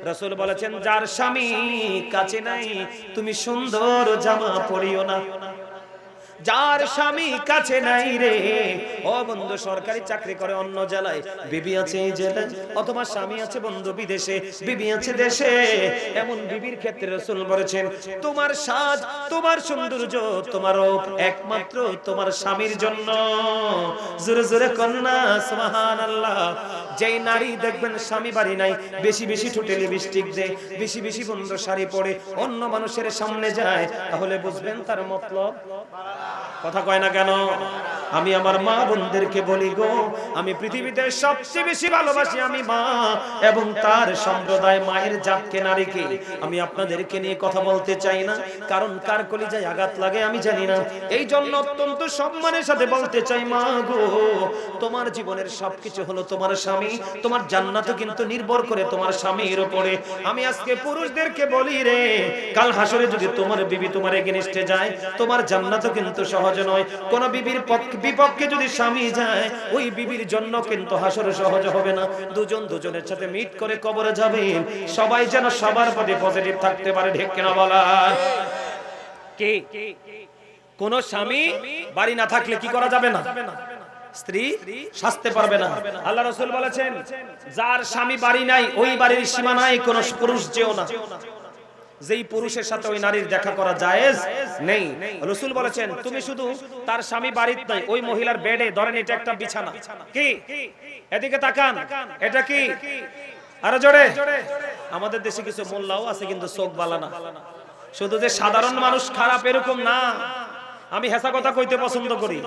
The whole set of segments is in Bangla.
রাসূল বলেছেন যার স্বামী কাছে নাই তুমি সুন্দর জামা পরিও না। যার স্বামী কাছে নাই রে, ও বন্ধু সরকারি চাকরি করে অন্য জেলায়, বিবি আছে এই জেলায়, অথবা স্বামী আছে বন্ধু বিদেশে, বিবি আছে দেশে, এমন বিবির ক্ষেত্রে রাসূল বলেছেন তোমার সাজ, তোমার সৌন্দর্য, তোমার রূপ একমাত্র তোমার স্বামীর জন্য। জোরে জোরে কন্যা সুবহানাল্লাহ। যেই নারী দেখবেন স্বামী বাড়ি নাই, বেশি বেশি ঠোঁটে লিপস্টিক দেয়, বেশি বেশি বন্ধু শাড়ি পরে অন্য মানুষের সামনে যায়, তাহলে বুঝবেন তার মতলব। কথা কয় না কেন? আমি আমার মা বোনদেরকে বলি গো, আমি পৃথিবীতে সবচেয়ে বেশি ভালোবাসি আমি মা এবং তার সম্প্রদায় মায়ের জাতকে, নারীকে। আমি আপনাদেরকে নিয়ে কথা বলতে চাই না, কারণ কার কলিজায় আঘাত লাগে আমি জানি না। এই জন্য অত্যন্ত সম্মানের সাথে বলতে চাই মা গো, তোমার জীবনের সবকিছু হলো তোমার স্বামী, তোমার জান্নাতও কিন্তু নির্ভর করে তোমার স্বামীর উপরে। আমি আজকে পুরুষদেরকে বলি রে, কাল হাসরে যদি তোমার বিবি তোমার এগেইনস্টে যায়, তোমার জান্নাতও কিন্তু সহজ নয়। কোন বিবির বিপক্ষে যদি স্বামী যায়, ওই বিবির জন্য কিন্তু হাসর সহজ হবে না। দুজন দুজনের সাথে মিট করে কবরে যাবে। সবাই যেন সবার প্রতি পজিটিভ থাকতে পারে, ঠিক কিনা বলা? কি কোন স্বামী বাড়ি না থাকলে কি করা যাবে না? স্ত্রী সাজতে পারবে না। আল্লাহ রাসূল বলেছেন যার স্বামী বাড়ি নাই, ওই বাড়ির সীমানায় কোন পুরুষ যেও না। যেই পুরুষের সাথে ওই নারীর দেখা করা জায়েজ নেই। রাসূল বলেছেন তুমি শুধু তার স্বামী বাড়িতে নাই, ওই মহিলার বেডে, ধরেন এটা একটা বিছানা, কি এদিকে তাকান, এটা কি আরো জোরে। আমাদের দেশে কিছু মোল্লাও আছে কিন্তু চোখ বালা না। শুধু যে সাধারণ মানুষ খারাপ এরকম না, আমি হেসা কথা কইতে পছন্দ করি।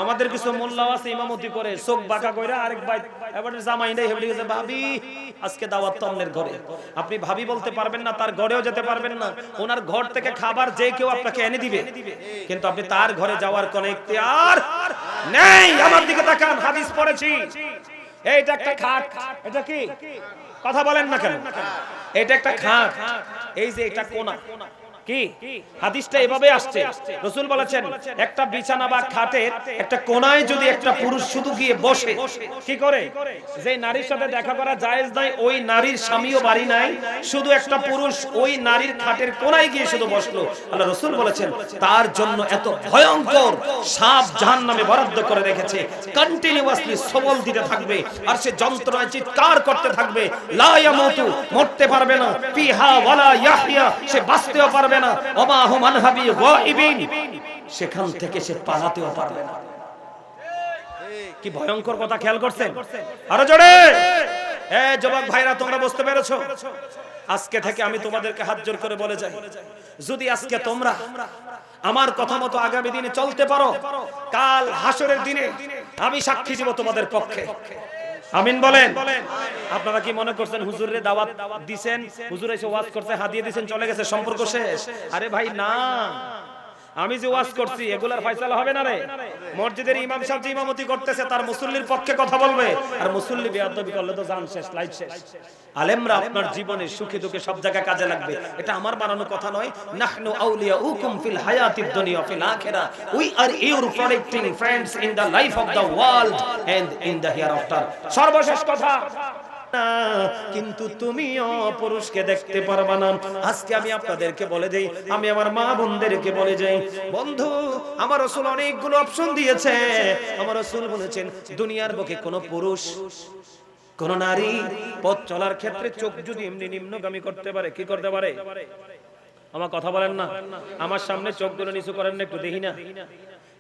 আমাদের কিছু মোল্লাও আছে ইমামতি করে চোখ বাঁকা কইরা আরেক ভাই এবারে জামাই নাই হেবড়ি গেছে, ভাবি আজকে দাওয়াত তমনের ঘরে। আপনি ভাবি বলতে পারবেন না, তার ঘরেও যেতে পারবেন না, ওনার ঘর থেকে খাবার যে কেউ আপনাকে এনে দিবে, কিন্তু আপনি তার ঘরে যাওয়ার কোনো ইখতিয়ার নেই। আমার দিকে তাকান, হাদিস পড়েছি। এইটা একটা খাট, এটা কি কথা বলেন না কেন? এটা একটা খাট, এই যে এটা কোনা, কি হাদিসটা এভাবে আসছে। রাসূল বলেছেন একটা বিছানা বা খাটের একটা কোণায় যদি একটা পুরুষ শুধু গিয়ে বসে, কি করে, যে নারীর সাথে দেখা করা জায়েজ নাই, ওই নারীর স্বামীও বাড়ি নাই, শুধু একটা পুরুষ ওই নারীর খাটের কোণায় গিয়ে শুধু বসলো, আল্লাহ রাসূল বলেছেন তার জন্য এত ভয়ঙ্কর সাপ জাহান্নামে বরাদ্দ করে রেখেছে। কন্টিনিউয়াসলি সবল দিতে থাকবে আর সে যন্ত্রণায় চিৎকার করতে থাকবে, লা ইয়ামুতু, মরতে পারবে না, ফিহা ওয়ালা ইয়াহইয়া, সে বাঁচতেও পারবে না, ওমা হুম আনহাবি গায়িবিন, সেখান থেকে সে পালাতেও পারবে না। কি ভয়ঙ্কর কথা, খেয়াল করছেন? আরো জোরে। এই যুবক ভাইরা তোমরা বুঝতে পেরেছো? আজকে থেকে আমি তোমাদেরকে হাত জোড় করে বলে যাই, যদি আজকে তোমরা আমার কথা মতো আগামী দিনে চলতে পারো, কাল হাসরের দিনে আমি সাক্ষী দিব তোমাদের পক্ষে। আমিন বলেন। আপনারা কি মনে করছেন হুজুরের দাওয়াত দিবেন, হুজুর এসে ওয়াজ করতে হাদিয়ে দিবেন, চলে গেছে, সম্পর্ক শেষ? আরে ভাই না, আমি যে ওয়াজ করছি এগুলার ফয়সালা হবে না রে। মসজিদের ইমাম সাহেব যে ইমামতি করতেছে তার মুসল্লির পক্ষে কথা বলবে, আর মুসল্লি বেয়াদবি করলে তো জান শেষ, লাইফ শেষ। আলেমরা আপনার জীবনে সুখে দুঃখে সব জায়গায় কাজে লাগবে, এটা আমার বানানো কথা নয়। নাহনু আউলিয়াউকুম ফিল হায়াতিদ দুনিয়া ফিল আখিরাহ, we are your protecting friends in the life of the world and in the hereafter. সর্বশেষ কথা, কিন্তু তুমিও পুরুষকে দেখতে পারবা না। আজকে আমি আপনাদেরকে বলে দেই, আমি আমার মা বোনদেরকে বলে যাই, বন্ধু আমার রাসূল অনেকগুলো অপশন দিয়েছে। আমার রাসূল বলেছেন দুনিয়ার বুকে কোন পুরুষ, কোন নারী পথ চলার ক্ষেত্রে চোখ যদি এমনি নিম্নগামী করতে পারে, কি করতে পারে? আমার কথা বলেন না, আমার সামনে চোখগুলো নিচু করেন না, একটু দেখি না।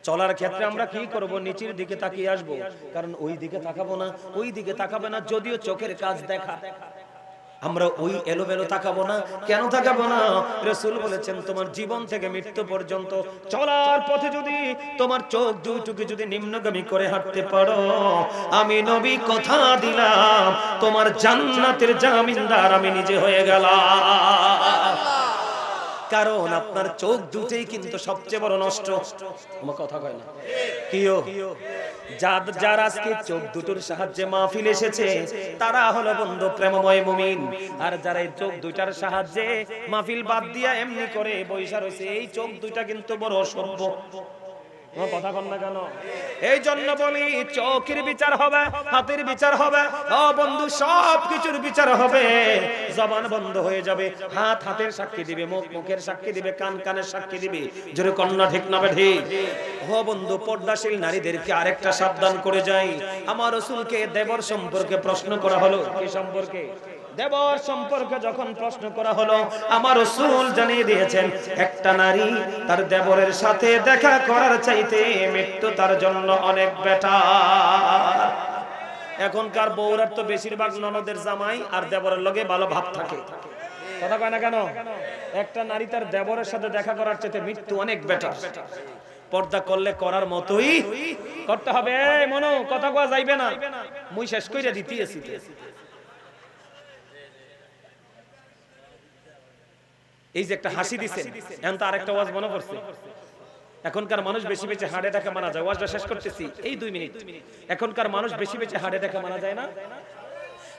চলার ক্ষেত্রে আমরা কি করব? নিচের দিকে তাকিয়ে আসবো, কারণ ওই দিকে তাকাবো না, ওই দিকে তাকাবে না, যদিও চোখের কাজ দেখা, আমরা ওই এলোমেলো তাকাবো না। কেন তাকাবো না? রাসূল বলেছেন তোমার জীবন থেকে মৃত্যু পর্যন্ত চলার পথে যদি তোমার চোখ দুইটুকু যদি নিম্নগামী করে হাঁটতে পারো, আমি নবী কথা দিলাম তোমার জান্নাতের জামিনদার আমি নিজে হয়ে গেলাম। কারণ আপনার চোখ দুটেই কিন্তু সবচেয়ে বড় নষ্ট। আমার কথা কয় না কিও? যারা আজকে চোখ দুটোর সাহায্যে মাহফিল এসেছে তারা হলো বন্ধু প্রেমময় মুমিন, আর যারা এই চোখ দুইটার সাহায্যে মাহফিল বাদ দিয়া এমনি করে বৈশা রয়েছে, এই চোখ দুইটা কিন্তু বড় অসভ্য। কথা কন না কেন? এই জন্য বলি চোখের বিচার হবে, হাতের বিচার হবে, ও বন্ধু সব কিছুর বিচার হবে। জবান বন্ধ হয়ে যাবে, হাত হাতের সাক্ষী দিবে, মুখ মুখের সাক্ষী দিবে, কান কানের সাক্ষী দিবে। জোরে কন্যা ঠিক না ঠিক? ও বন্ধু পর্দাশীল নারীদেরকে আরেকটা সাবধান করে যাই। আমার রাসূলকে দেবর সম্পর্কে প্রশ্ন করা হলো। কি সম্পর্কে? দেবর সম্পর্কে যখন প্রশ্ন করা হলো, আমার রাসূল জানিয়ে দিয়েছেন একটা নারী তার দেবরের সাথে দেখা করার চাইতে মৃত্যু তার জন্য অনেক বেটার। এখনকার বউরার তো বেশিরভাগ ননদের জামাই আর দেবরের লগে ভালো ভাব থাকে। কথা কয় না কেন? একটা নারী তার দেবরের সাথে দেখা করার চাইতে মৃত্যু অনেক বেটার। পর্দা করলে করার মতোই করতে হবে। এই মনো কথা কওয়া যাইবে না, মুই শেষ কইরা দিতেছি। এই যে একটা হাসি দিছেন, এখন তো আরেকটা ওয়াজ মনে পড়ছে। এখনকার মানুষ বেশি বেশি হার্ট অ্যাটাকে মারা যায়। ওয়াজটা শেষ করতেছি এই 2 মিনিট। এখনকার মানুষ বেশি বেশি হার্ট অ্যাটাকে মারা যায় না?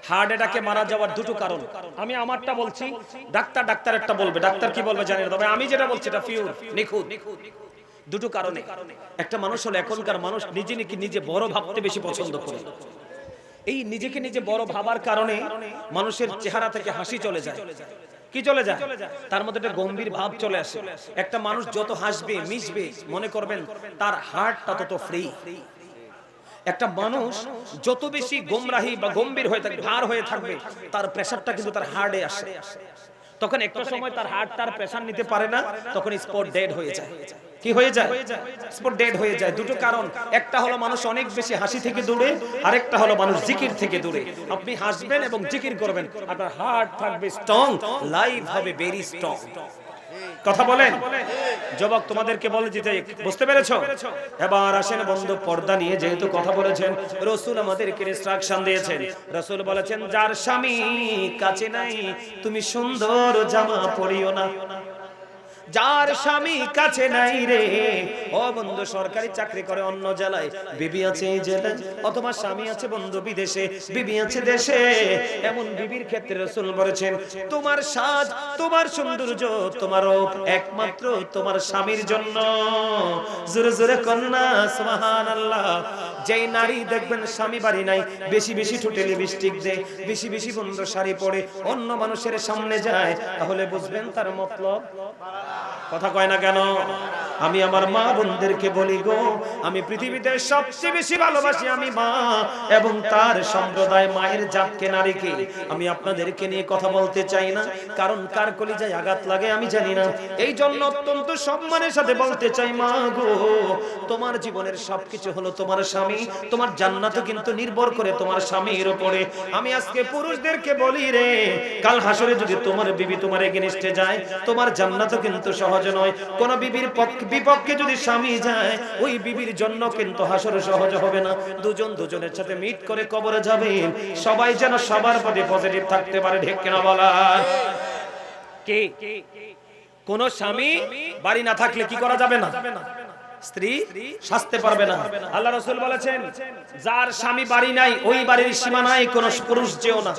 হার্ট অ্যাটাকে মারা যাওয়ার দুটো কারণ। আমি আমারটা বলছি, ডাক্তার একটা বলবে। ডাক্তার কি বলবে জানেন? তবে আমি যেটা বলছি এটা পিওর নিখুঁত। দুটো কারণে। একটা মানুষ হলো এখনকার মানুষ নিজে বড় ভাবতে বেশি পছন্দ করে। এই নিজেকে নিজে বড় ভাবার কারণে মানুষের চেহারা থেকে হাসি চলে যায়। কি চলে যায়? তার মধ্যে একটা গম্ভীর ভাব চলে আসে। একটা মানুষ যত হাসবে মিশবে, মনে করবেন তার হার্টটা তত ফ্রি। একটা মানুষ যত বেশি গোমরাহি বা গম্ভীর হয়ে থাকবে, ভার হয়ে থাকবে, তার প্রেসারটা কিন্তু তার হার্টে আসে। তখন একটা সময় তার হার্ট তার প্রেসার নিতে পারে না, তখন স্পট ডেড হয়ে যায়। কি হয়ে যায়? স্পট ডেড হয়ে যায়। দুটো কারণ। একটা হলো মানুষ অনেক বেশি হাসি থেকে দূরে, আরেকটা হলো মানুষ জিকির থেকে দূরে। আপনি হাসবেন এবং জিকির করবেন, আপনার হার্ট থাকবে স্ট্রং, লাইফ হবে ভেরি স্ট্রং। কথা বলেন যুবক, তোমাদেরকে বলে দিতে, বুঝতে পেরেছো? এবার আসেন বন্ধু, পর্দা নিয়ে যেহেতু কথা বলেছেন, রাসূল আমাদেরকে ইনস্ট্রাকশন দিয়েছেন। রাসূল বলেছেন যার স্বামী কাছে নাই তুমি সুন্দর জামা পরিও না। যার স্বামী কাছে নাই রে, ও বন্ধু সরকারি চাকরি করে অন্য জেলায়, বিবি আছে এই জেলায়, অথবা স্বামী আছে বন্ধু বিদেশে, বিবি আছে দেশে, এমন বিবির ক্ষেত্রে রাসূল বলেছেন তোমার সাজ, তোমার সৌন্দর্য, তোমার রূপ একমাত্র তোমার স্বামীর জন্য। জোরে জোরে কন্যা সুবহানাল্লাহ। যেই নারী দেখবেন স্বামী বাড়ি নাই, বেশি বেশি ঠোঁটে লিপস্টিক দেয়, বেশি বেশি বন্ধু শাড়ি পরে অন্য মানুষের সামনে যায়, তাহলে বুঝবেন তার মতলব। কথা কয় না কেন? আমি আমার মা বোনদেরকে বলি গো, আমি পৃথিবীতে সবচেয়ে বেশি ভালোবাসি আমি মা এবং তার সম্প্রদায় মায়ের জাতকে, নারীকে। আমি আপনাদেরকে নিয়ে কথা বলতে চাই না, কারণ কার কলিজায় আঘাত লাগে আমি জানি না। এই জন্য অত্যন্ত সম্মানের সাথে বলতে চাই, মা গো তোমার জীবনের সবকিছু হলো তোমার স্বামী, তোমার জান্নাতও কিন্তু নির্ভর করে তোমার স্বামীর উপরে। আমি আজকে পুরুষদেরকে বলি রে, কাল হাসরে যদি তোমার বিবি তোমার এগেইনস্টে যায়, তোমার জান্নাতও কিন্তু সহজ নয়। কোন বিবির বিপক্ষে যদি স্বামী যায়, ওই বিবির জন্য কিন্তু হাসরে সহজ হবে না। দুজন দুজনের সাথে মিট করে কবরে যাবেন। সবাই যেন সবার প্রতি পজিটিভ থাকতে পারে, ঠিক কিনা বলা? কি কোন স্বামী বাড়ি না থাকলে কি করা যাবে না? স্ত্রী সাজতে পারবে না। আল্লাহ রাসূল বলেছেন যার স্বামী বাড়ি নাই, ওই বাড়ির সীমানায় কোন পুরুষ যেও না।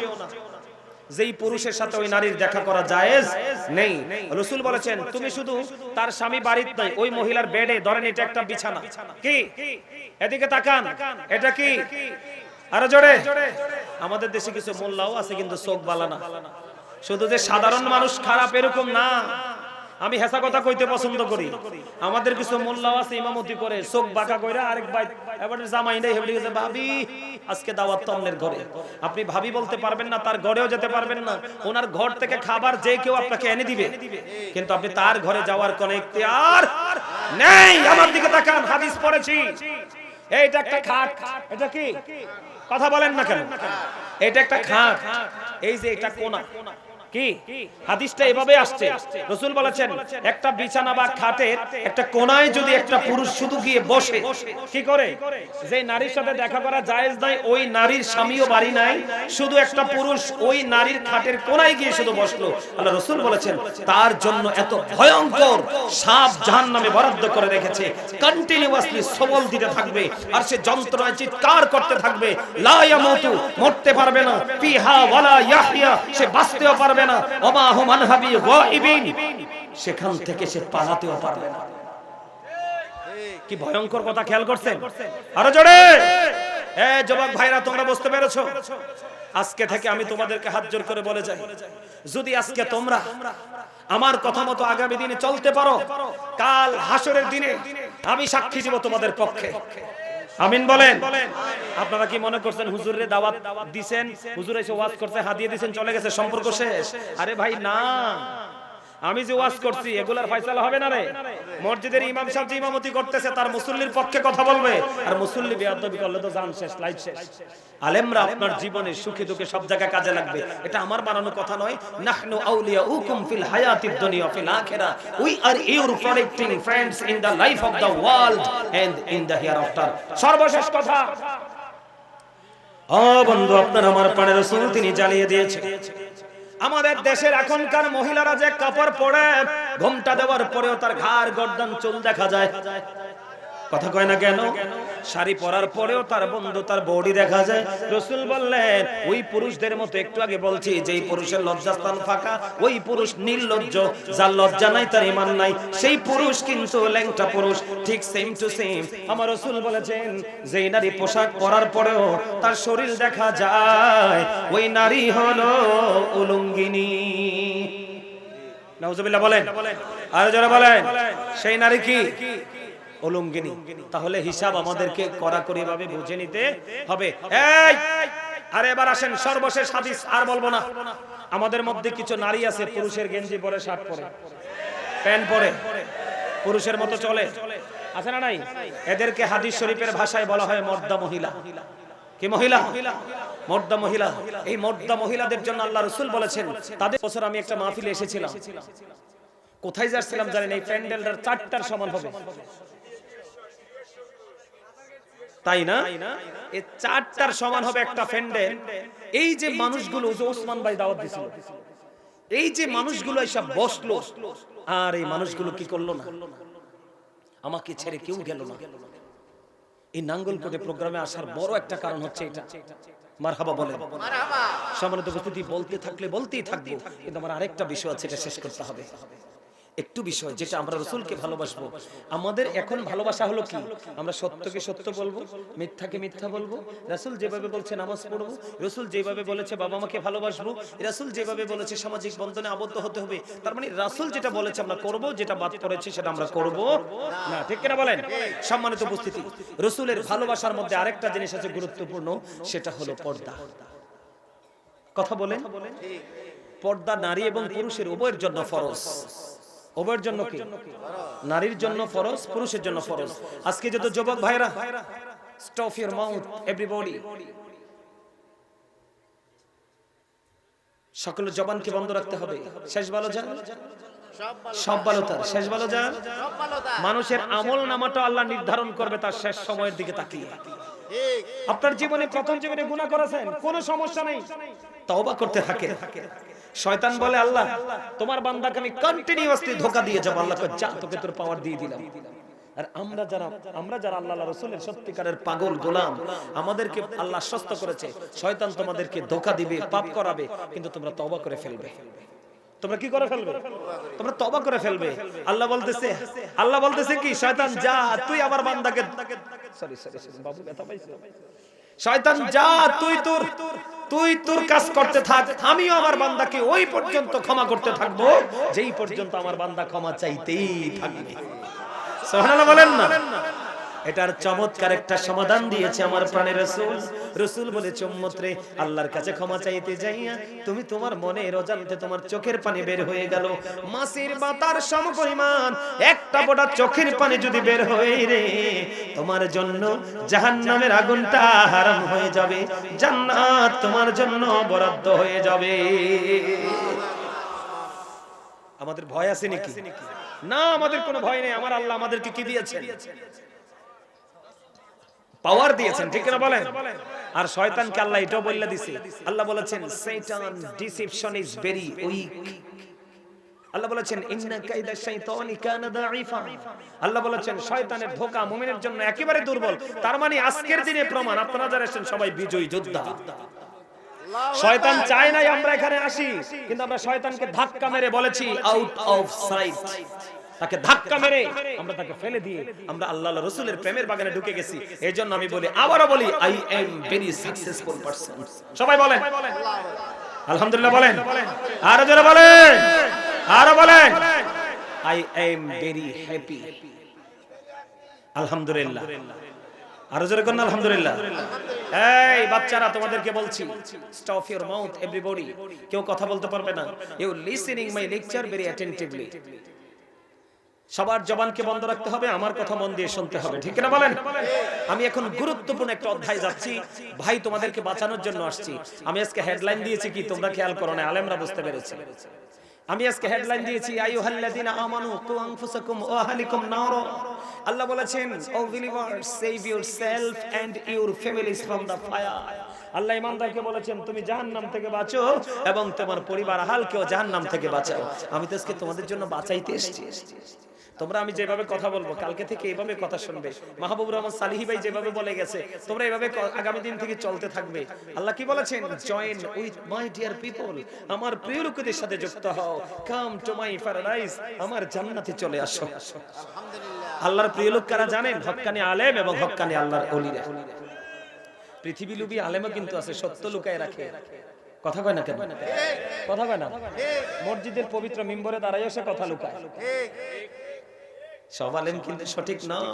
যেই পুরুষের সাথে ওই নারীর দেখা করা জায়েজ নেই। রাসূল বলেছেন তুমি শুধু তার স্বামী বাড়িতে নাই, ওই মহিলার বেডে, ধরেন এটা একটা বিছানা, কি এদিকে তাকান, এটা কি? আরে জোরে। আমাদের দেশে কিছু মোল্লাও আছে কিন্তু চোখ বালা না। শুধু যে সাধারণ মানুষ খারাপ এরকম না, আমি হেসা কথা কইতে পছন্দ করি। আমাদের কিছু মোল্লাও আছে ইমামতি করে, চোখ বাঁকা কইরা আরেক ভাই এবারে জামাই নাই হেবলি গেছে, ভাবি আজকে দাওয়াত তন্নের ঘরে। আপনি ভাবি বলতে পারবেন না, তার ঘরেও যেতে পারবেন না। ওনার ঘর থেকে খাবার যে কেউ আপনাকে এনে দিবে, কিন্তু আপনি তার ঘরে যাওয়ার কোনো ইখতিয়ার নেই। আমার দিকে তাকান, হাদিস পড়েছি। এইটা একটা খাট, এটা কি? কথা বলেন না কেন? এটা একটা খাট, এই যে এটা কোনা, কি হাদিসটা এভাবে আসছে। রাসূল বলেছেন একটা বিছানা বা খাটের একটা কোণায় যদি একটা পুরুষ শুধু গিয়ে বসে, কি করে? যে নারীর সাথে দেখা করা জায়েজ নাই, ওই নারীর স্বামীও বাড়ি নাই, শুধু একটা পুরুষ ওই নারীর খাটের কোণায় গিয়ে শুধু বসলো, আল্লাহ রাসূল বলেছেন তার জন্য এত ভয়ঙ্কর সাপ জাহান্নামে বরাদ্দ করে রেখেছে। কন্টিনিউয়াসলি সবল দিতে থাকবে আর সে যন্ত্রণায় চিৎকার করতে থাকবে, লা ইয়ামুতু, মরতে পারবে না, ফিহা ওয়ালা ইয়াহইয়া, সে বাঁচতেও পারবে না, ওমা হুম আনহাবি গায়বিন, সেখান থেকে সে পালাতেও পারবে না। কি ভয়ঙ্কর কথা খেয়াল করছেন? আরো জোরে। যুবক ভাইরা তোমরা বুঝতে পেরেছো? আজকে থেকে আমি তোমাদেরকে হাত জোর করে বলে যাই, যদি আজকে তোমরা আমার কথা মতো আগামী দিনে চলতে পারো, কাল হাসরের দিনে আমি সাক্ষী দিব তোমাদের পক্ষে। আমিন বলেন। আপনারা কি মনে করছেন হুজুরে দাওয়াত দিবেন, হুজুর এসে ওয়াজ করতে হাদিয়ে দিবেন, চলে গেছে, সম্পর্ক শেষ? আরে ভাই না, আমি যে ওয়াজ করছি এগুলার ফয়সালা হবে না রে। মসজিদের ইমাম সাহেব যে ইমামতি করতেছে তার মুসল্লির পক্ষে কথা বলবে, আর মুসল্লি বেয়াদবি করলে তো জান শেষ, লাইফ শেষ। আলেমরা আপনার জীবনে সুখে দুঃখে সব জায়গায় কাজে লাগবে, এটা আমার বানানো কথা নয়। নাহনু আউলিয়াউকুম ফিল হায়াতিদ দুনিয়া ফিল আখিরাহ, we are your protecting friends in the life of the world and in the hereafter. সর্বশেষ কথা, ও বন্ধু, আপনার আমার প্রাণের রাসূল তিনি জ্বালিয়ে দিয়েছে। আমাদের দেশের এখনকার মহিলারা যে কাপড় পরে, ঘোমটা দেওয়ার পরেও তার ঘাড় গর্দান চুল দেখা যায়, কথা কয় না কেন? শাড়ি পরার পরেও তার বন্ধু তার বডি দেখা যায়। রাসূল বললেন ওই পুরুষদের মতো, একটু আগে বলছি, যেই পুরুষের লজ্জাস্থান ফাঁকা, ওই পুরুষ নির্লজ্জ, যার লজ্জা নাই তার ঈমান নাই, সেই পুরুষ কিন্তু ল্যাংটা পুরুষ। ঠিক সেম টু সেম আমার রাসূল বলেছেন, যেই নারী পোশাক পরার পরেও তার শরীর দেখা যায়, ওই নারী হলো উলঙ্গিনী। নাউজুবিল্লাহ বলেন, আর যারা বলেন, সেই নারী কি? উলঙ্গিনী। তাহলে হিসাব আমাদেরকে কড়াকড়ি ভাবে বুঝে নিতে হবে। এই আরে এবার আসেন সর্বশেষ হাদিস, আর বলবো না। আমাদের মধ্যে কিছু নারী আছে পুরুষের গেঞ্জি পরে, শার্ট পরে, প্যান্ট পরে, পুরুষের মতো চলে, আছে না নাই? এদেরকে হাদিস শরীফের ভাষায় বলা হয় মর্দা মহিলা। কি মহিলা? মর্দা মহিলা। এই মর্দা মহিলাদের জন্য আল্লাহ রাসূল বলেছেন, তাদের বছর আমি একটা মাহফিলে এসেছিলাম, কোথায় যাচ্ছিলাম জানেন? এই প্যান্ডেলটার 4টার সমান হবে, তাই না? এই 4টার সমান হবে একটা প্যান্ডেল। এই যে মানুষগুলো, যে ওসমান ভাই দাওয়াত দিছিল, এই যে মানুষগুলো এসব বসলো, আর এই মানুষগুলো কি করলো না? আমাকে ছেড়ে কেউ গেল না। এই নাঙ্গলকোটে প্রোগ্রামে আসার বড় একটা কারণ হচ্ছে এটা। মারহাবা বলেন। সম্মানিত উপস্থিতি, বলতে থাকলে বলতেই থাকবো, কিন্তু আমার আরেকটা বিষয় আছে, এটা শেষ করতে হবে। একটু বিষয় যেটা আমরা রাসূলকে ভালোবাসবো। আমাদের এখন ভালোবাসা হলো কি? আমরা সত্যকে সত্য বলবো, মিথ্যাকে মিথ্যা বলবো। রাসূল যেভাবে বলছে নামাজ পড়বো, রাসূল যেভাবে বলেছে বাবা মাকে ভালোবাসবো, রাসূল যেভাবে বলেছে সামাজিক বন্ধনে আবদ্ধ হতে হবে। তার মানে রাসূল যেটা বলেছে আমরা করব, যেটা বাদ পড়েছে সেটা আমরা করব না। ঠিক কিনা বলেন? সম্মানিত উপস্থিতি, রাসূলের ভালোবাসার মধ্যে আরেকটা জিনিস আছে গুরুত্বপূর্ণ, সেটা হলো পর্দা। কথা বলেন, পর্দা নারী এবং পুরুষের উভয়ের জন্য ফরজ। উভয়ের জন্য কি? নারীর জন্য ফরজ, পুরুষের জন্য ফরজ। আজকে যত যুবক ভাইরা, স্টপ ইওর মাউথ এভরিবডি, সকলের জবানকে বন্ধ রাখতে হবে। শেষ ভালো যান, সব ভালো তার, শেষ ভালো যান। মানুষের আমল নামাটা আল্লাহ নির্ধারণ করবে তার শেষ সময়ের দিকে তাকিয়ে। আপনার জীবনে প্রথম জীবনে গুনাহ করেছেন, কোনো সমস্যা নেই, তওবা করতে থাকে। শয়তান বলে আল্লাহ তোমার বান্দাকে আমি কন্টিনিউয়াসলি ধোঁকা দিয়ে যাব, আল্লাহ কয় যা তোকে তোর পাওয়ার দিয়ে দিলাম। আর আমরা যারা আল্লাহর রাসূলের সত্যিকারের পাগল গোলাম, আমাদেরকে আল্লাহ আশ্বস্ত করেছে শয়তান তোমাদেরকে ধোঁকা দিবে, পাপ করাবে, কিন্তু তোমরা তওবা করে ফেলবে। তোমরা কি করে ফেলবে? তোমরা তওবা করে ফেলবে। আল্লাহ বলতেছে কি, শয়তান যা তুই আমার বান্দাকে, সরি বাবু ব্যথা পাইছো, শয়তান যা তুই তোর কাজ করতে থাক, আমিও আমার বান্দাকে ওই পর্যন্ত ক্ষমা করতে থাকবো যেই পর্যন্ত আমার বান্দা ক্ষমা চাইতেই থাকবে। সুবহানাল্লাহ বলেন না? এটার চমৎকার একটা সমাধান দিয়েছে আমার প্রাণের রাসূল। রাসূল বলেছে উম্মত রে, আল্লাহর কাছে ক্ষমা চাইতে যাইয়া তুমি তোমার মনের অজান্তে তোমার চোখের পানি বের হয়ে গেল, মাছের বাতার সমপরিমাণ একটা ফোঁটা চোখের পানি যদি বের হয়ে রে, তোমার জন্য জাহান্নামের আগুনটা হারাম হয়ে যাবে, জান্নাত তোমার জন্য বরাদ্দ হয়ে যাবে। আমাদের ভয় আছে নাকি? না, আমাদের কোনো ভয় নেই। আমার আল্লাহ আমাদেরকে কি দিয়েছেন? পাওয়ার দিয়েছেন, ঠিক না বলেন? আর শয়তানকে আল্লাহ এটাও বলে দিয়েছে, আল্লাহ বলেছেন শয়তান ডিসেপশন ইজ ভেরি উইক। আল্লাহ বলেছেন ইন্না কাইদা শাইতানি কানা দাঈফা। আল্লাহ বলেছেন শয়তানের ধোঁকা মুমিনের জন্য একেবারে দুর্বল। তার মানে আজকের দিনে প্রমাণ, আপনারা যারা আছেন সবাই বিজয়ী যোদ্ধা। শয়তান চায় নাই আমরা এখানে আসি, কিন্তু আমরা শয়তানকে ধাক্কা মেরে বলেছি আউট অফ সাইট। তাকে ধাক্কা মেরে আমরা তাকে ফেলে দিয়ে আমরা আল্লাহ রাসূলের প্রেমের বাগানে ঢুকে গেছি। এজন্য আমি বলি, আবারও বলি, I am very successful person. সবাই বলেন আলহামদুলিল্লাহ, বলেন আরো জোরে বলেন, আরো বলেন, আই এম ভেরি হ্যাপি। আলহামদুলিল্লাহ, আরো জোরে করুন আলহামদুলিল্লাহ। এই বাচ্চারা, তোমাদেরকে বলছি, স্টপ ইওর মাউথ এভরিবডি। কেউ কথা বলতে পারবে না। You listening my lecture very attentively. সবার জবানকে বন্ধ রাখতে হবে, আমার কথা মন দিয়ে শুনতে হবে, ঠিক না বলেন? আমি এখন গুরুত্বপূর্ণ একটা অধ্যায় যাচ্ছি ভাই, তোমাদেরকে বাঁচানোর জন্য আসছি। আমি আজকে হেডলাইন দিয়েছি কি, তোমরা খেয়াল করো না, আলেমরা বুঝতে পেরেছে। আমি আজকে হেডলাইন দিয়েছি, আইয়ুহাল্লাযিনা আমানু কু আনফুসাকুম ওয়া আহলিকুম নার। আল্লাহ বলেছেন, O believers, save yourself and your families from the fire. Allah ইমানদারকে বলেছেন, তুমি জাহান্নাম থেকে বাঁচো এবং তোমার পরিবার আহালকেও জাহান্নাম থেকে বাঁচাও। আমি তো আজকে তোমাদের জন্য বাঁচাইতে এসেছি। তোমরা আমি যেভাবে কথা বলবো, কালকে থেকে এইভাবে কথা শুনবে। মাহবুবুর রহমান সালিহি ভাই যেভাবে বলে গেছে, তোমরা এইভাবে আগামী দিন থেকে চলতে থাকবে। আল্লাহ কি বলেছেন? Join with my dear people, আমার প্রিয় লোকদের সাথে যুক্ত হও। কাম টু মাই প্যারাডাইস, আমার জান্নাতে চলে আসো। আলহামদুলিল্লাহ। আল্লাহর প্রিয় লোক কারা জানেন? হক্কানি আলেম এবং হক্কানি আল্লাহর ওলিরা। পৃথিবী লুবি আলেমও কিন্তু আছে, সত্য লুকায় রাখে। কথা কয় না কেন? কথা কয় না? মসজিদের পবিত্র মিম্বরে দাঁড়ায় এসে কথা লুকায়। সব আলেম কিন্তু সঠিক নয়।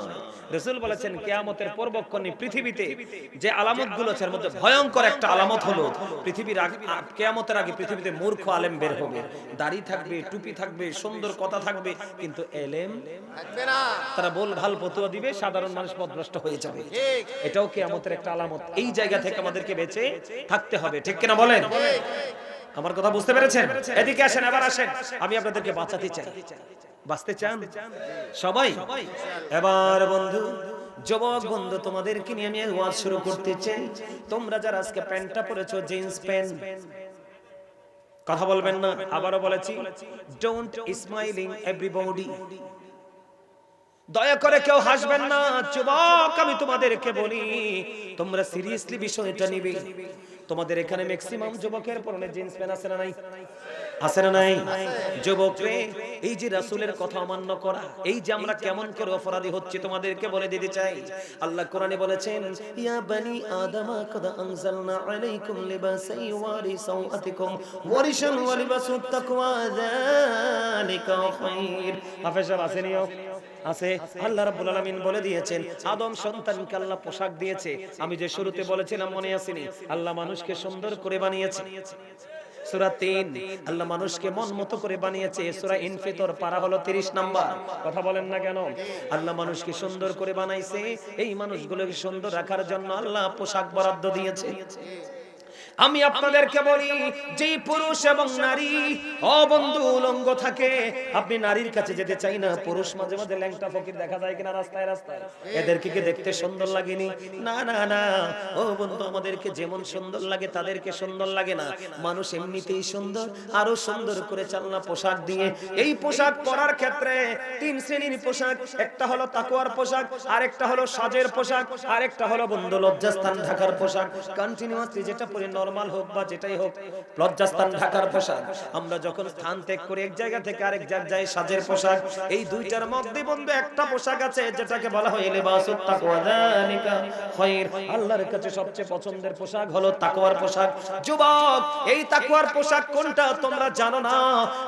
রাসূল বলেছেন, কিয়ামতের পূর্বক্ষণে পৃথিবীতে যে আলামতগুলো আছে, এর মধ্যে ভয়ঙ্কর একটা আলামত হলো, পৃথিবীর কিয়ামতের আগে পৃথিবীতে মূর্খ আলেম বের হবে। দাড়ি থাকবে, টুপি থাকবে, সুন্দর কথা থাকবে, কিন্তু এলেম থাকবে না। তারা বল ভাল ফতোয়া দিবে, সাধারণ মানুষ পথভ্রষ্ট হয়ে যাবে। এটাও কিয়ামতের একটা আলামত। এই জায়গা থেকে আমাদেরকে বেঁচে থাকতে হবে, ঠিক কিনা বলেন? আমার কথা বুঝতে পেরেছেন? এদিকে আসেন, এবার আসেন, আমি আপনাদেরকে বাঁচাতে চাই। বাঁচতে চান সবাই? এবার বন্ধু, যুবক বন্ধু, তোমাদেরকে নিয়ে আমি ওয়াজ শুরু করতে চাই। তোমরা যারা আজকে প্যান্টটা পরেছো, জিন্স প্যান্ট, কথা বলবেন না। আবারও বলেছি, ডোন্ট স্মাইলিং এভরিবডি। দয়া করে কেউ হাসবেন না। যুবক, আমি তোমাদেরকে বলি, তোমরা সিরিয়াসলি বিষয়টা নিবে। তোমাদের এখানে ম্যাক্সিমাম যুবকের পরনে জিন্স প্যান্ট আছে না নাই? আছে না নাই? যুবক রে, এই যে রাসূলের কথা অমান্য করা, এই যে আমরা কেমন করে অপরাধী হচ্ছে, তোমাদেরকে বলে দিতে চাই। আল্লাহ কোরআনে বলেছেন, ইয়া বানি আদম কদ আনজালনা আলাইকুম লিবাসান ইউয়ারি সাওআতিকুম ওয়ারিশান ওয়া লিবাসুত তাকওয়া যালিকা খায়র। হাফেজ আসেনিও আছে। আল্লাহ রাব্বুল আলামিন বলে দিয়েছেন, আদম সন্তানকে আল্লাহ পোশাক দিয়েছে। আমি যে শুরুতে বলেছিলাম, মনে আসেনি? আল্লাহ মানুষকে সুন্দর করে বানিয়েছে। সূরা ৩, আল্লাহ মানুষকে মন মতো করে বানিয়েছে। সূরা ইনফিতর পারা হলো 30 নাম্বার। কথা বলেন না কেন? আল্লাহ মানুষকে সুন্দর করে বানাইছে। এই মানুষগুলোকে সুন্দর রাখার জন্য আল্লাহ পোশাক বরাদ্দ দিয়েছে। আমি আপনাদেরকে বলি, যে পুরুষ এবং নারী ও বন্ধু উলঙ্গ থাকে, আপনি নারীর কাছে যেতে চাই না। পুরুষ মাঝে মাঝে ল্যাংটা ফকির দেখা যায় কিনা রাস্তায় রাস্তায়, এদেরকে কি দেখতে সুন্দর লাগেনি? না না না ও বন্ধু, আমাদেরকে যেমন সুন্দর লাগে তাদেরকে সুন্দর লাগে না। মানুষ এমনিতেই সুন্দর, আরো সুন্দর করে চালনা পোশাক দিয়ে। এই পোশাক পরার ক্ষেত্রে 3 শ্রেণীর পোশাক। একটা হলো তাকওয়ার পোশাক, আরেকটা হলো সাজের পোশাক, আরেকটা হলো বন্ধু লজ্জাস্থান ঢাকার পোশাক। কন্টিনিউয়াসলি যেটা পরে নরমাল হোক বা যেটাই হোক, লজ্জাস্থান ঢাকার পোশাক। আমরা যখন স্থান ত্যাগ করে এক জায়গা থেকে আরেক জায়গায় সাজের পোশাক। এই দুইটার মধ্যে বন্ধু একটা পোশাক আছে যেটাকে বলা হয় লিবাসুত তাকওয়া যালিকা খায়র। আল্লাহর কাছে সবচেয়ে পছন্দের পোশাক হলো তাকওয়ার পোশাক। যুবক, এই তাকওয়ার পোশাক কোনটা তোমরা জানো না?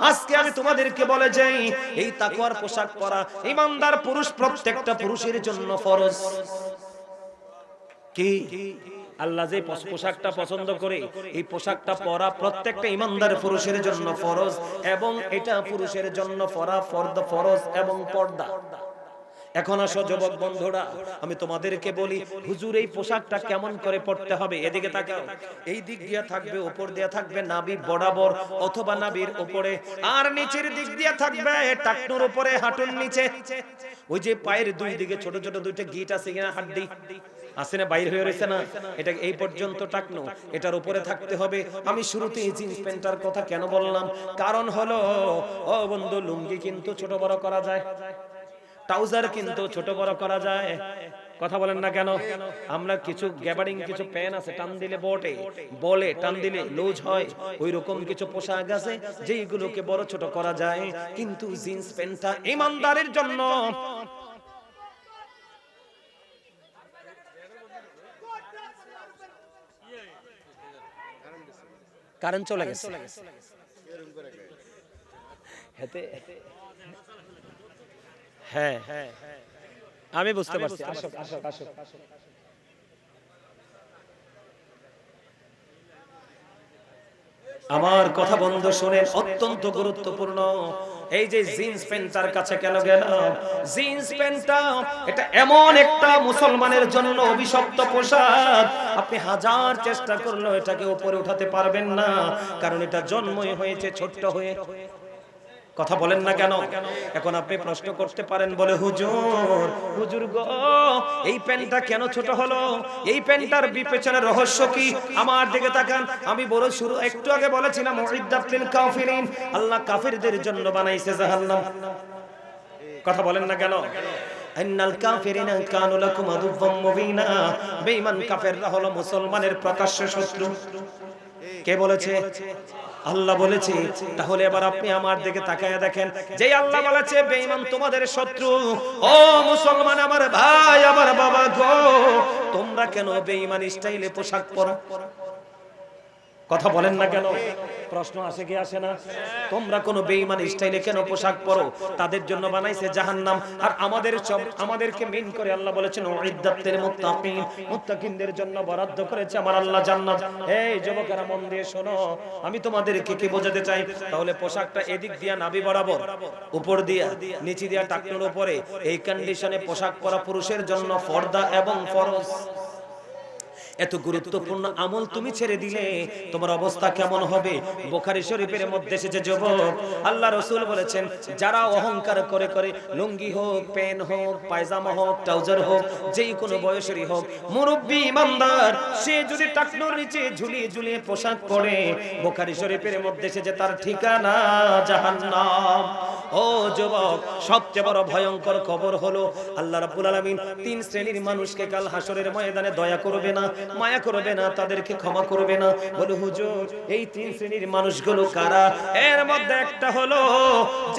আজকে আমি তোমাদেরকে বলে যাই, এই তাকওয়ার পোশাক পরা ঈমানদার পুরুষ প্রত্যেকটা পুরুষের জন্য ফরজ। কি? আল্লাহ যে পোশাকটা পছন্দ করে, এই পোশাকটা পরা প্রত্যেকটা ঈমানদার পুরুষের জন্য ফরজ, এবং এটা পুরুষের জন্য পরা ফরজ এবং পর্দা। এখন আসো যুবক বন্ধুরা, আমি তোমাদেরকে বলি, হুজুর এই পোশাকটা কেমন করে পড়তে হবে? এদিকে তাকাও। এই দিক দিয়ে থাকবে, উপর দিয়ে থাকবে নাভি বরাবর অথবা নাভির উপরে, আর নিচের দিক দিয়ে থাকবে টাকনুর উপরে, হাঁটুর নিচে। ওই যে পায়ের দুই দিকে ছোট ছোট দুইটা গিট আছে কিনা, হাড্ডি আছে না, বাইরে হয়ে রয়েছে না, এটা এই পর্যন্ত টাকনো, এটার উপরে থাকতে হবে। আমি শুরুতে এই জিন্স প্যান্টটার কথা কেন বললাম? কারণ হলো, ও বন্ধু, লুঙ্গি কিন্তু ছোট বড় করা যায়, ট্রাউজার কিন্তু ছোট বড় করা যায়। কথা বলেন না কেন? আমরা কিছু গ্যাবারিং কিছু প্যান আছে, টান দিলে বলে টান দিলে লুজ হয়, ওই রকম কিছু পোশাক আছে যেইগুলোকে বড় ছোট করা যায়, কিন্তু জিন্স প্যান্টটা ইমানদারের জন্য। কারেন্ট চলে গেছে। হ্যাঁ হ্যাঁ আমি বুঝতে পারছি। আসুক আসুক আসুক। আমার কথা বন্ধু শুনেন, অত্যন্ত গুরুত্বপূর্ণ। এই যে জিন্স প্যান্ট তার কাছে কেন গেলাম? জিন্স প্যান্টটা এটা এমন একটা মুসলমানের জন্য অভিশপ্ত পোশাক, আপনি হাজার চেষ্টা করলেও এটাকে উপরে উঠাতে পারবেন না, কারণ এটা জন্মই হয়েছে ছোট্ট হয়ে। কথা বলেন না কেন? এখন আপনি প্রশ্ন করতে পারেন, বলে হুজুর গো, এই প্যান্টটা কেন ছোট হলো? এই প্যান্টটার পেছনে রহস্য কি? আমার দিকে তাকান। আমি বড় শুরু একটু আগে বলেছিলাম উইদ্দাত লিল কাফিরিন, আল্লাহ কাফিরদের জন্য বানাইছে জাহান্নাম। কথা বলেন না কেন? ইন্নাল কাফিরিনা কানু লাকুম আদুওয়াম মুবিনা, বেঈমান কাফেররা হলো মুসলমানের প্রকাশ্য শত্রু। কে বলেছে? আল্লাহ বলেছে। তাহলে এবার আপনি আমার দিকে তাকায়া দেখেন, যে আল্লাহ বলেছে বেঈমান তোমাদের শত্রু, ও মুসলমান আমার ভাই আমার বাবা গো, তোমরা কেন বেঈমান স্টাইলে পোশাক পরো? কথা বলেন না কেন? প্রশ্ন আসে কি আসে না? তোমরা কোন বেঈমান স্টাইলে কেন পোশাক পরো? তাদের জন্য বানাইছে জাহান্নাম, আর আমাদেরকে মিন করে আল্লাহ বলেছেন উইদ্দাতিল মুত্তাকিন, মুত্তাকিনদের জন্য বরাদ্দ করেছে আমার আল্লাহ জান্নাত। এই যুবকেরা মন দিয়ে শোনো, আমি তোমাদেরকে কি বোঝাতে চাই? তাহলে পোশাকটা এদিক দিয়া নাভি বরাবর, উপর দিয়া নিচে দিয়া টাকনুর উপরে, এই কন্ডিশনে পোশাক পরা পুরুষের জন্য ফরদা এবং ফরজ। এত গুরুত্বপূর্ণ আমল তুমি ছেড়ে দিলে তোমার অবস্থা কেমন হবে? বুখারী শরীফের মধ্যে এসেছে, যুবক, আল্লাহ রাসূল বলেছেন, যারা অহংকার করে করে লুঙ্গি হোক, প্যান্ট হোক, পায়জামা হোক, ট্রাউজার হোক, যেই কোনো বয়সেরই হোক, মুরব্বি ইমানদার, সে যদি টাকনুর নিচে ঝুলিয়ে ঝুলিয়ে পোশাক পরে, বুখারী শরীফের মধ্যে এসেছে তার ঠিকানা জাহান্নাম। ও যুবক, সবচেয়ে বড় ভয়ঙ্কর খবর হলো আল্লাহ রাব্বুল আলামিন তিন শ্রেণীর মানুষকে কাল হাসরের ময়দানে দয়া করবে না, মায়া করবে না, তাদেরকে ক্ষমা করবে না। বলে হুজুর, এই তিন শ্রেণীর মানুষগুলো কারা? এর মধ্যে একটা হলো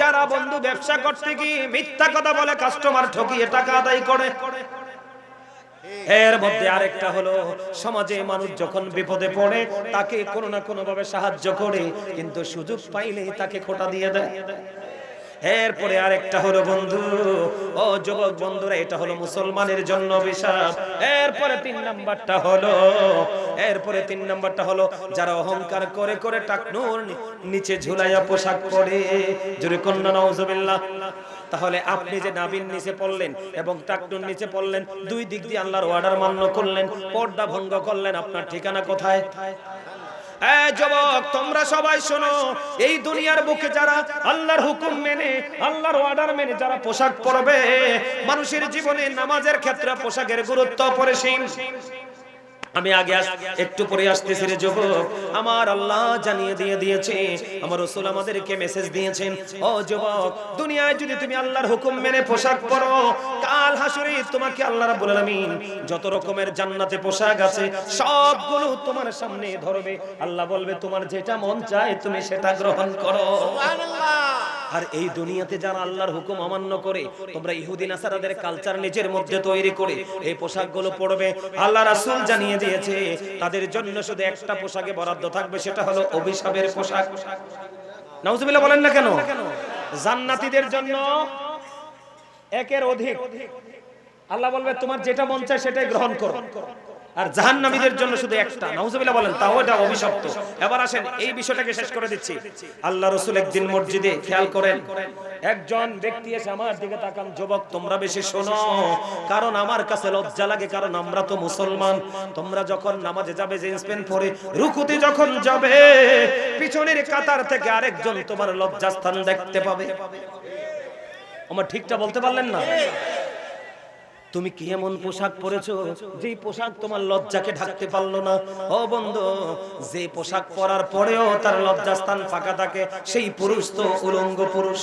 যারা বন্ধু ব্যবসা করতে গিয়ে মিথ্যা কথা বলে কাস্টমার ঠকিয়ে টাকা আদায় করে। এর মধ্যে আরেকটা হলো সমাজে মানুষ যখন বিপদে পড়ে তাকে কোনো না কোনো ভাবে সাহায্য করে, কিন্তু সুযোগ পাইলেই তাকে খোঁটা দিয়ে দেয়। এরপরে আরেকটা হলো বন্ধু, ও যুবক বন্ধুরা, এটা হলো মুসলমানের জন্য অভিশাপ। এরপরে তিন নাম্বারটা হলো যারা অহংকার করে করে টাকনুর নিচে ঝুলাইয়া পোশাক পরে। জোরে কন্যা নাউজুবিল্লাহ। তাহলে আপনি যে নাভির নিচে পড়লেন এবং টাকনুর নিচে পড়লেন, দুই দিক দিয়ে আল্লাহর অর্ডার মান্য করলেন, পর্দা ভঙ্গ করলেন, আপনার ঠিকানা কোথায়? যুবক, তোমরা সবাই শোনো, এই দুনিয়ার বুকে যারা আল্লাহর হুকুম মেনে, আল্লাহর অর্ডার মেনে যারা পোশাক পরবে, মানুষের জীবনে নামাজের ক্ষেত্রে পোশাকের গুরুত্ব অপরিসীম। আমি আগে একটু পরে আসতেছি রে যুবক, আমার আল্লাহ জানিয়ে দিয়েছে, আমার রাসূল আমাদেরকে মেসেজ দিয়েছেন, ও যুবক, দুনিয়ায় যদি তুমি আল্লাহর হুকুম মেনে পোশাক পরো, কাল হাসরে তোমাকে আল্লাহ রাব্বুল আলামিন যত রকমের জান্নাতে পোশাক আছে সবগুলো তোমার সামনে ধরবে। আল্লাহ বলবে, তোমার যেটা মন চায় তুমি সেটা গ্রহণ করো। সুবহানাল্লাহ। আর এই দুনিয়াতে যারা আল্লাহর হুকুম অমান্য করে, তোমরা ইহুদি নাসারাদের কালচার নিজের মধ্যে তৈরি করে এই পোশাকগুলো পরবে, আল্লাহ রাসূল জানিয়ে দিয়েছে তাদের জন্য শুধু একটা পোশাকে বরাদ্দ থাকবে, সেটা হলো অভিশাপের পোশাক। নাউজুবিল্লাহ বলেন না কেন? জান্নাতীদের জন্য একের অধিক। আল্লাহ বলবে, তোমার যেটা মন চায় সেটাই গ্রহণ করো। আর জাহান্নামীদের জন্য শুধু একটা। নাউজুবিল্লাহ বলেন, তাও এটা অভিশপ্ত। এবার আসেন এই বিষয়টাকে শেষ করে দিচ্ছি। আল্লাহ রাসূল একদিন মসজিদে, খেয়াল করেন, একজন ব্যক্তি এসে আমার দিকে তাকান, যুবক তোমরা বেশি শোনো, কারণ আমার কাছে লজ্জা লাগে, কারণ আমরা তো মুসলমান। তোমরা যখন নামাজে যাবে জিন্স প্যান্ট পরে, রুকুতে যখন যাবে, পিছনের কাতার থেকে আরেকজন তোমার লজ্জাস্থান দেখতে পাবে। আমার ঠিকটা বলতে পারলেন না? তুমি কি এমন পোশাক পরেছো যে পোশাক তোমার লজ্জাকে ঢাকতে পারলো না? ও বন্ধু, যে পোশাক পরার পরেও তার লজ্জাস্থান ফাঁকা থাকে, সেই পুরুষ তো উলঙ্গ পুরুষ।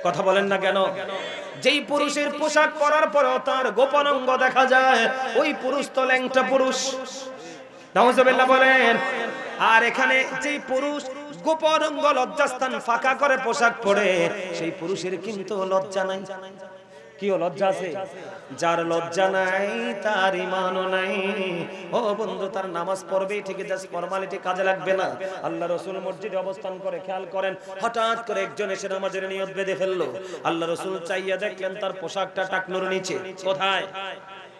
কথা বলেন না কেন? যেই পুরুষের পোশাক পরার পরেও তার গোপন অঙ্গ দেখা যায়, ওই পুরুষ তো ল্যাংটা পুরুষ। নাউজুবিল্লাহ বলেন। আর এখানে যেই পুরুষ গোপন অঙ্গ লজ্জাস্থান ফাঁকা করে পোশাক পরে, সেই পুরুষের কিন্তু লজ্জা নাই। কি লজ্জা আছে? যার লজ্জা নাই তার ঈমানও নাই। ও বন্ধু, তার নামাজ পড়বেই ঠিক, জাস্ট ফরমালিটি কাজে লাগবে না। আল্লাহ রাসূল মসজিদে অবস্থান করে, খেয়াল করেন, হঠাৎ করে একজন এসে নামাজের নিয়ত বেঁধে ফেললো। আল্লাহ রাসূল চাইয়া দেখলেন তার পোশাকটা টাকনুর নিচে। কোথায়?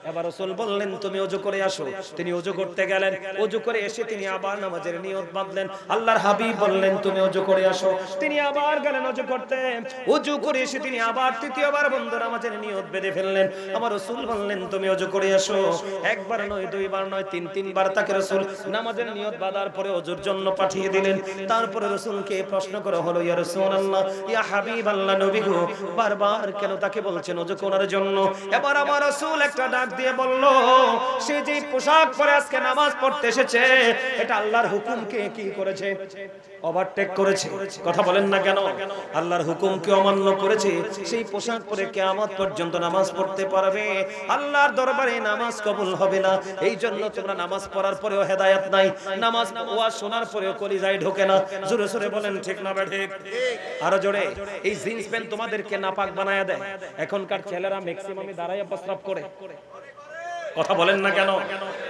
এবার রাসূল বললেন তুমি ওযু করে আসো। তিনি ওযু করতে গেলেন, ওযু করে এসে তিনি আবার নামাজের নিয়ত বাঁধলেন। আল্লাহর হাবিব বললেন তুমি ওযু করে আসো। তিনি আবার গেলেন ওযু করতে, ওযু করে এসে তিনি আবার তৃতীয়বার বন্ধু নামাজের নিয়ত বেঁধে ফেললেন। আমার রাসূল বললেন তুমি ওযু করে আসো। একবার নয়, দুইবার নয়, তিনবার তাকে রাসূল নামাজের নিয়ত বাঁধার পরে ওযুর জন্য পাঠিয়ে দিলেন। তারপরে রাসূলকে প্রশ্ন করা হলো, ইয়া রাসূলুল্লাহ, ইয়া হাবিবাল্লাহ, নবী গো, বারবার কেন তাকে বলছেন ওযু করার জন্য? এবার আমার রাসূল একটা ডাক দিয়ে বলল, সে যে পোশাক পরে আজকে নামাজ পড়তে এসেছে, এটা আল্লাহর হুকুমকে কি করেছে? ওভারটেক করেছে। কথা বলেন না কেন? আল্লাহর হুকুমকে অমান্য করেছে। সেই পোশাক পরে কিয়ামত পর্যন্ত নামাজ পড়তে পারবে, আল্লাহর দরবারে নামাজ কবুল হবে না। এই জন্য তোমরা নামাজ পড়ার পরেও হেদায়েত নাই, নামাজ ওয়াজ শোনার পরেও কলিজায় ঢোকে না। জোরে জোরে বলেন ঠিক না ঠিক? আরো জোরে। এই জিন্স প্যান্ট তোমাদেরকে নাপাক বানায়া দেয়। এখনকার ছেলেরা ম্যাক্সিমামই দাঁড়াইয়া প্রস্রাব করে। কথা বলেন না কেন?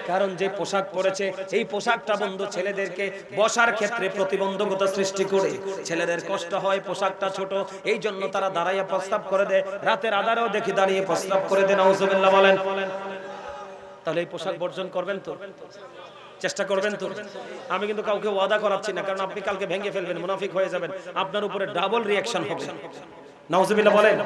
কারণ যে পোশাক পরেছে, এই পোশাকটা বন্ধু ছেলেদেরকে বসার ক্ষেত্রে প্রতিবন্ধকতা সৃষ্টি করে। ছেলেদের কষ্ট হয়, পোশাকটা ছোট, এই জন্য তারা দাঁড়াইয়া প্রস্রাব করে দেয়। রাতের আধারেও দেখি দাঁড়িয়ে প্রস্রাব করে দেয়। নাউজুবিল্লাহ বলেন। তাহলে এই পোশাক বর্জন করবেন তো? চেষ্টা করবেন তো? আমি কিন্তু কাউকে ওয়াদা করাচ্ছি না, কারণ আপনি কালকে ভেঙে ফেলবেন, মুনাফিক হয়ে যাবেন, আপনার উপরে ডাবল রিঅ্যাকশন হবে। নাউজুবিল্লাহ বলেন।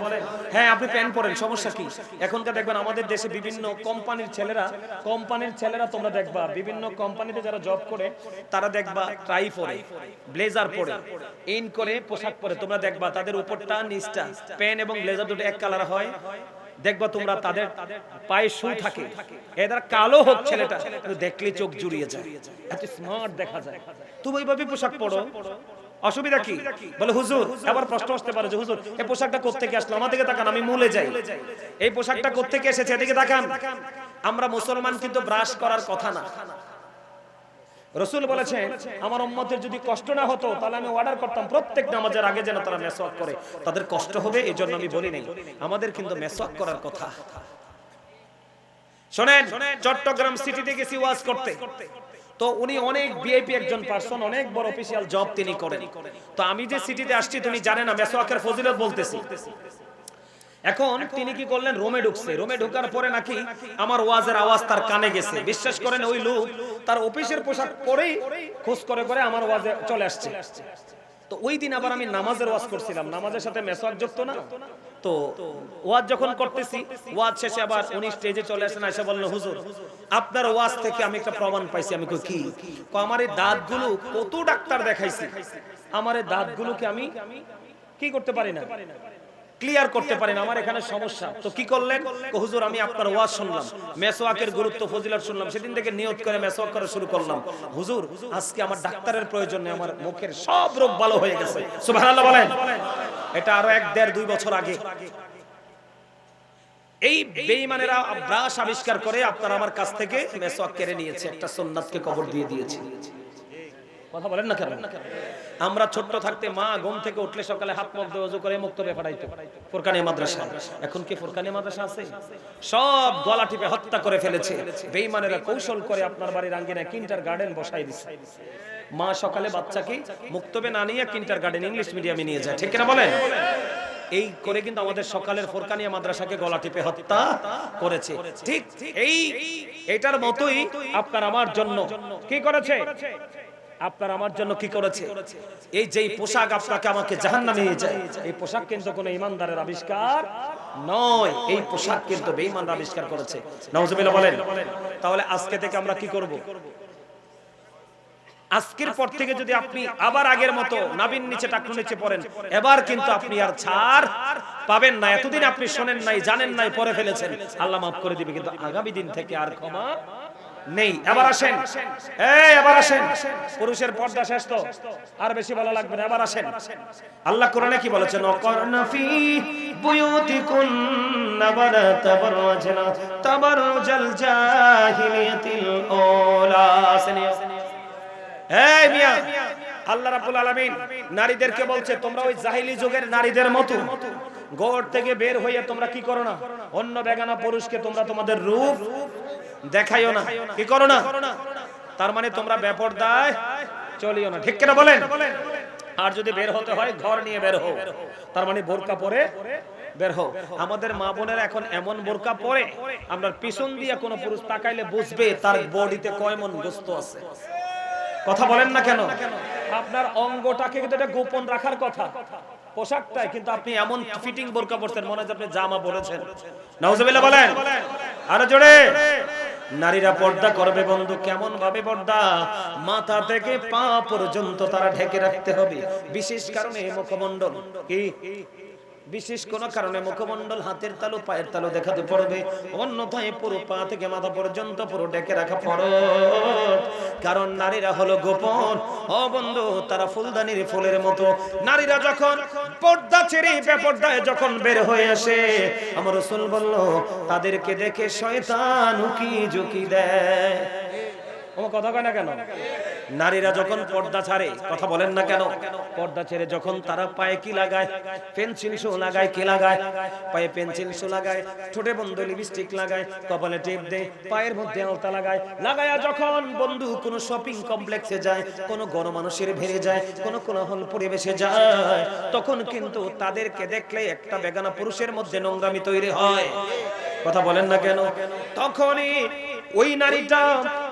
হ্যাঁ, আপনি প্যান্ট পরেন, সমস্যা কি? এখনকার দেখবেন আমাদের দেশে বিভিন্ন কোম্পানির ছেলেরা তোমরা দেখবা, বিভিন্ন কোম্পানিতে যারা জব করে তারা দেখবা টাই পরে, ব্লেজার পরে, ইন করে পোশাক পরে। তোমরা দেখবা তাদের উপরটা নিচটা, প্যান্ট এবং ব্লেজার দুটো এক কালার হয়। দেখবা তোমরা তাদের পায়ে শু থাকে, এদের কালো হোক ছেলেটা, কিন্তু দেখলে চোখ জুড়িয়ে যায়, এত স্মার্ট দেখা যায়। তুমি ওইভাবে পোশাক পরো, অসুবিধা কি? বলে হুজুর, আবার প্রশ্ন আসতে পারে যে হুজুর এই পোশাকটা কোত্থেকে আসলো? আমার দিকে তাকান, আমি মূলে যাই। এই পোশাকটা কোত্থেকে এসেছে এদিকে তাকান। আমরা মুসলমান, কিন্তু ব্রাশ করার কথা না। রাসূল বলেছেন আমার উম্মতের যদি কষ্ট না হতো তাহলে আমি অর্ডার করতাম প্রত্যেক নামাজের আগে যেন তারা মেসওয়াক করে। তাদের কষ্ট হবে এই জন্য আমি বলি নাই। আমাদের কিন্তু মেসওয়াক করার কথা। শোনেন, চট্টগ্রাম সিটিতে গেছি ওয়াজ করতে, তো উনি অনেক ভিআইপি একজন পারসন, অনেক বড় অফিশিয়াল জব তিনি করেন। তো আমি যে সিটিতে আসছি তুমি জানেন না, মেসওয়াকের ফজিলত বলতেছি। এখন তিনি কি করলেন, রোমে ঢুকছে। রোমে ঢোকার পরে নাকি আমার ওয়াজের আওয়াজ তার কানে গেছে। বিশ্বাস করেন, ওই লোক তার অফিসের পোশাক পরেই খোঁজ করে করে আমার ওয়াজে চলে আসছে। তো ওই দিন আবার আমি নামাজের ওয়াজ করছিলাম, নামাজের সাথে মেসওয়াক যুক্ত না। তো ওয়াজ যখন করতেছি, ওয়াজ শেষে আবার উনি স্টেজে চলে আসেন, এসে বললেন হুজুর আপনার ওয়াজ থেকে আমি একটা প্রমাণ পাইছি। আমি কই কি? আমার এই দাঁতগুলো কত ডাক্তার দেখাইছি, আমার এই দাঁতগুলোকে আমি কি করতে পারি না, ক্লিয়ার করতে পারি না, আমার এখানে সমস্যা। তো কি করলেন? হুজুর আমি আপনার ওয়াজ শুনলাম, মেসওয়াকের গুরুত্ব ফজিলত শুনলাম, সেদিন থেকে নিয়ত করে মেসওয়াক করা শুরু করলাম। হুজুর আজকে আমার ডাক্তারের প্রয়োজন নেই, আমার মুখের সব রোগ ভালো হয়ে গেছে। সুবহানাল্লাহ বলেন। এটা আরো 1-1.5-2 বছর আগে। এই বেঈমানেরা ব্রাশ আবিষ্কার করে আপনার আমার কাছ থেকে মেসওয়াক কেড়ে নিয়েছে, একটা সুন্নাতকে কবর দিয়ে দিয়েছে। কথা বলেন না কেন? আমরা ছোট থাকতে মা ঘুম থেকে উঠলে সকালে হাত মুখ ধুয়ে ওযু করে মুক্তবে পাঠাইতো ফুরকানি মাদ্রাসা। এখন কি ফুরকানি মাদ্রাসা আছে? সব গলা টিপে হত্যা করে ফেলেছে বেঈমানেরা। কৌশল করে আপনার বাড়ির আঙ্গিনায় কিন্ডারগার্টেন বসাই দিছে। মা সকালে বাচ্চাকে মুক্তবে না নিয়ে কিন্ডারগার্টেন ইংলিশ মিডিয়ামে নিয়ে যায়, ঠিক কিনা বলেন? এই করে কিন্তু আমাদের সকালের ফুরকানিয়া মাদ্রাসাকে গলা টিপে হত্যা করেছে। ঠিক এটার মতোই আপনার আমার জন্য কি করেছে? আপনার আমার জন্য কি করেছে? এই যে পোশাক আপনাকে আমাকে জাহান্নামে নিয়ে যায়, এই পোশাক কিন্তু কোনো ইমানদারের আবিষ্কার নয়, এই পোশাক কিন্তু বেঈমানরা আবিষ্কার করেছে। নাউজুবিল্লাহ বলেন। তাহলে আজকে থেকে আমরা কি করব? আজকের পর থেকে যদি আপনি আবার আগের মতো নাবিন নিচে টাকনু নিচে পড়েন, এবার কিন্তু আপনি আর ছাড় পাবেন না। এতদিন আপনি শোনেন নাই, জানেন নাই, পরে ফেলেছেন, আল্লাহ মাফ করে দিবে, কিন্তু আগামী দিন থেকে আর ক্ষমা নেই। এবার আসেন, এই এবার আসেন, পুরুষের পর্দা শেষ তো, আর বেশি বলা লাগবে না। এবার আসেন, আল্লাহ কোরআনে কি বলেছেন? ওয়াকারনা ফি বুয়ুতিকুন্না ওয়ালা তাবাররাজনা তাবাররুজাল জাহিলিয়াতিল ঊলা। এই মিয়া, আল্লাহ রাব্বুল আলামিন নারীদেরকে বলছে তোমরা ওই জাহিলি যুগের নারীদের মতো ঘর থেকে বের হয়ে তোমরা কি করো না, অন্য বেগানা পুরুষকে তোমরা তোমাদের রূপ দেখাইও না, কি করো না। তার মানে তোমরা বেপরদায় চলিও না, ঠিক কিনা বলেন? আর যদি বের হতে হয় ঘর নিয়ে বের হও, তার মানে বোরকা পরে বের হও। আমাদের মা বোনেরা এখন এমন বোরকা পরে আমরা পিছন দিয়ে কোনো পুরুষ তাকাইলে বুঝবে তার বডিতে কয় মণ গোস্ত আছে। কথা বলেন না কেন? আপনার অঙ্গটাকে কিন্তু এটা গোপন রাখার কথা, পোশাকটাই, কিন্তু আপনি এমন ফিটিং বোরকা পরছেন মনে হয় আপনি জামা পরেছেন। নাউজুবিল্লাহ বলেন, আরো জোরে। নারীরা পর্দা করবে বন্ধু, কেমন ভাবে পর্দা? মাথা থেকে পা পর্যন্ত তারা ঢেকে রাখতে হবে। বিশেষ কারণে মুখমণ্ডল, কি বিশেষ কোন কারণে মুখমণ্ডল, হাতের তালু, পায়ের তালু দেখাতে পড়বে, অন্যথায় পুরো পা থেকে মাথা পর্যন্ত পুরো ঢেকে রাখা ফরজ। কারণ নারীরা হলো গোপন। ও বন্ধু, তারা ফুলদানির ফুলের মতো। নারীরা যখন পর্দা ছেড়ে বেপর্দায় যখন বের হয়ে আসে, আমার রাসূল বলল তাদেরকে দেখে শয়তান উকি ঝুঁকি দেয়। কথা কয় না কেন? নারীরা যখন পর্দা ছাড়ে, কথা বলেন না কেন? পর্দা ছেড়ে যখন তারা পায়ে কি লাগায়? পেন্সিল শো লাগায়। কি লাগায়? পায়ে পেন্সিল শো লাগায়, ঠোঁটে বন্ধু লিপস্টিক লাগায়, কপালে টেপ দেয়, পায়ের মধ্যে আলতা লাগায়। লাগায়া যখন বন্ধু কোন শপিং কমপ্লেক্সে যায়, কোন গণমানুষের ভিড়ে যায়, কোন কোলাহল পরিবেশে যায়, তখন কিন্তু তাদেরকে দেখলে একটা বেগানা পুরুষের মধ্যে নোংরামি তৈরি হয়। কথা বলেন না কেন? তখনই ওই নারীটা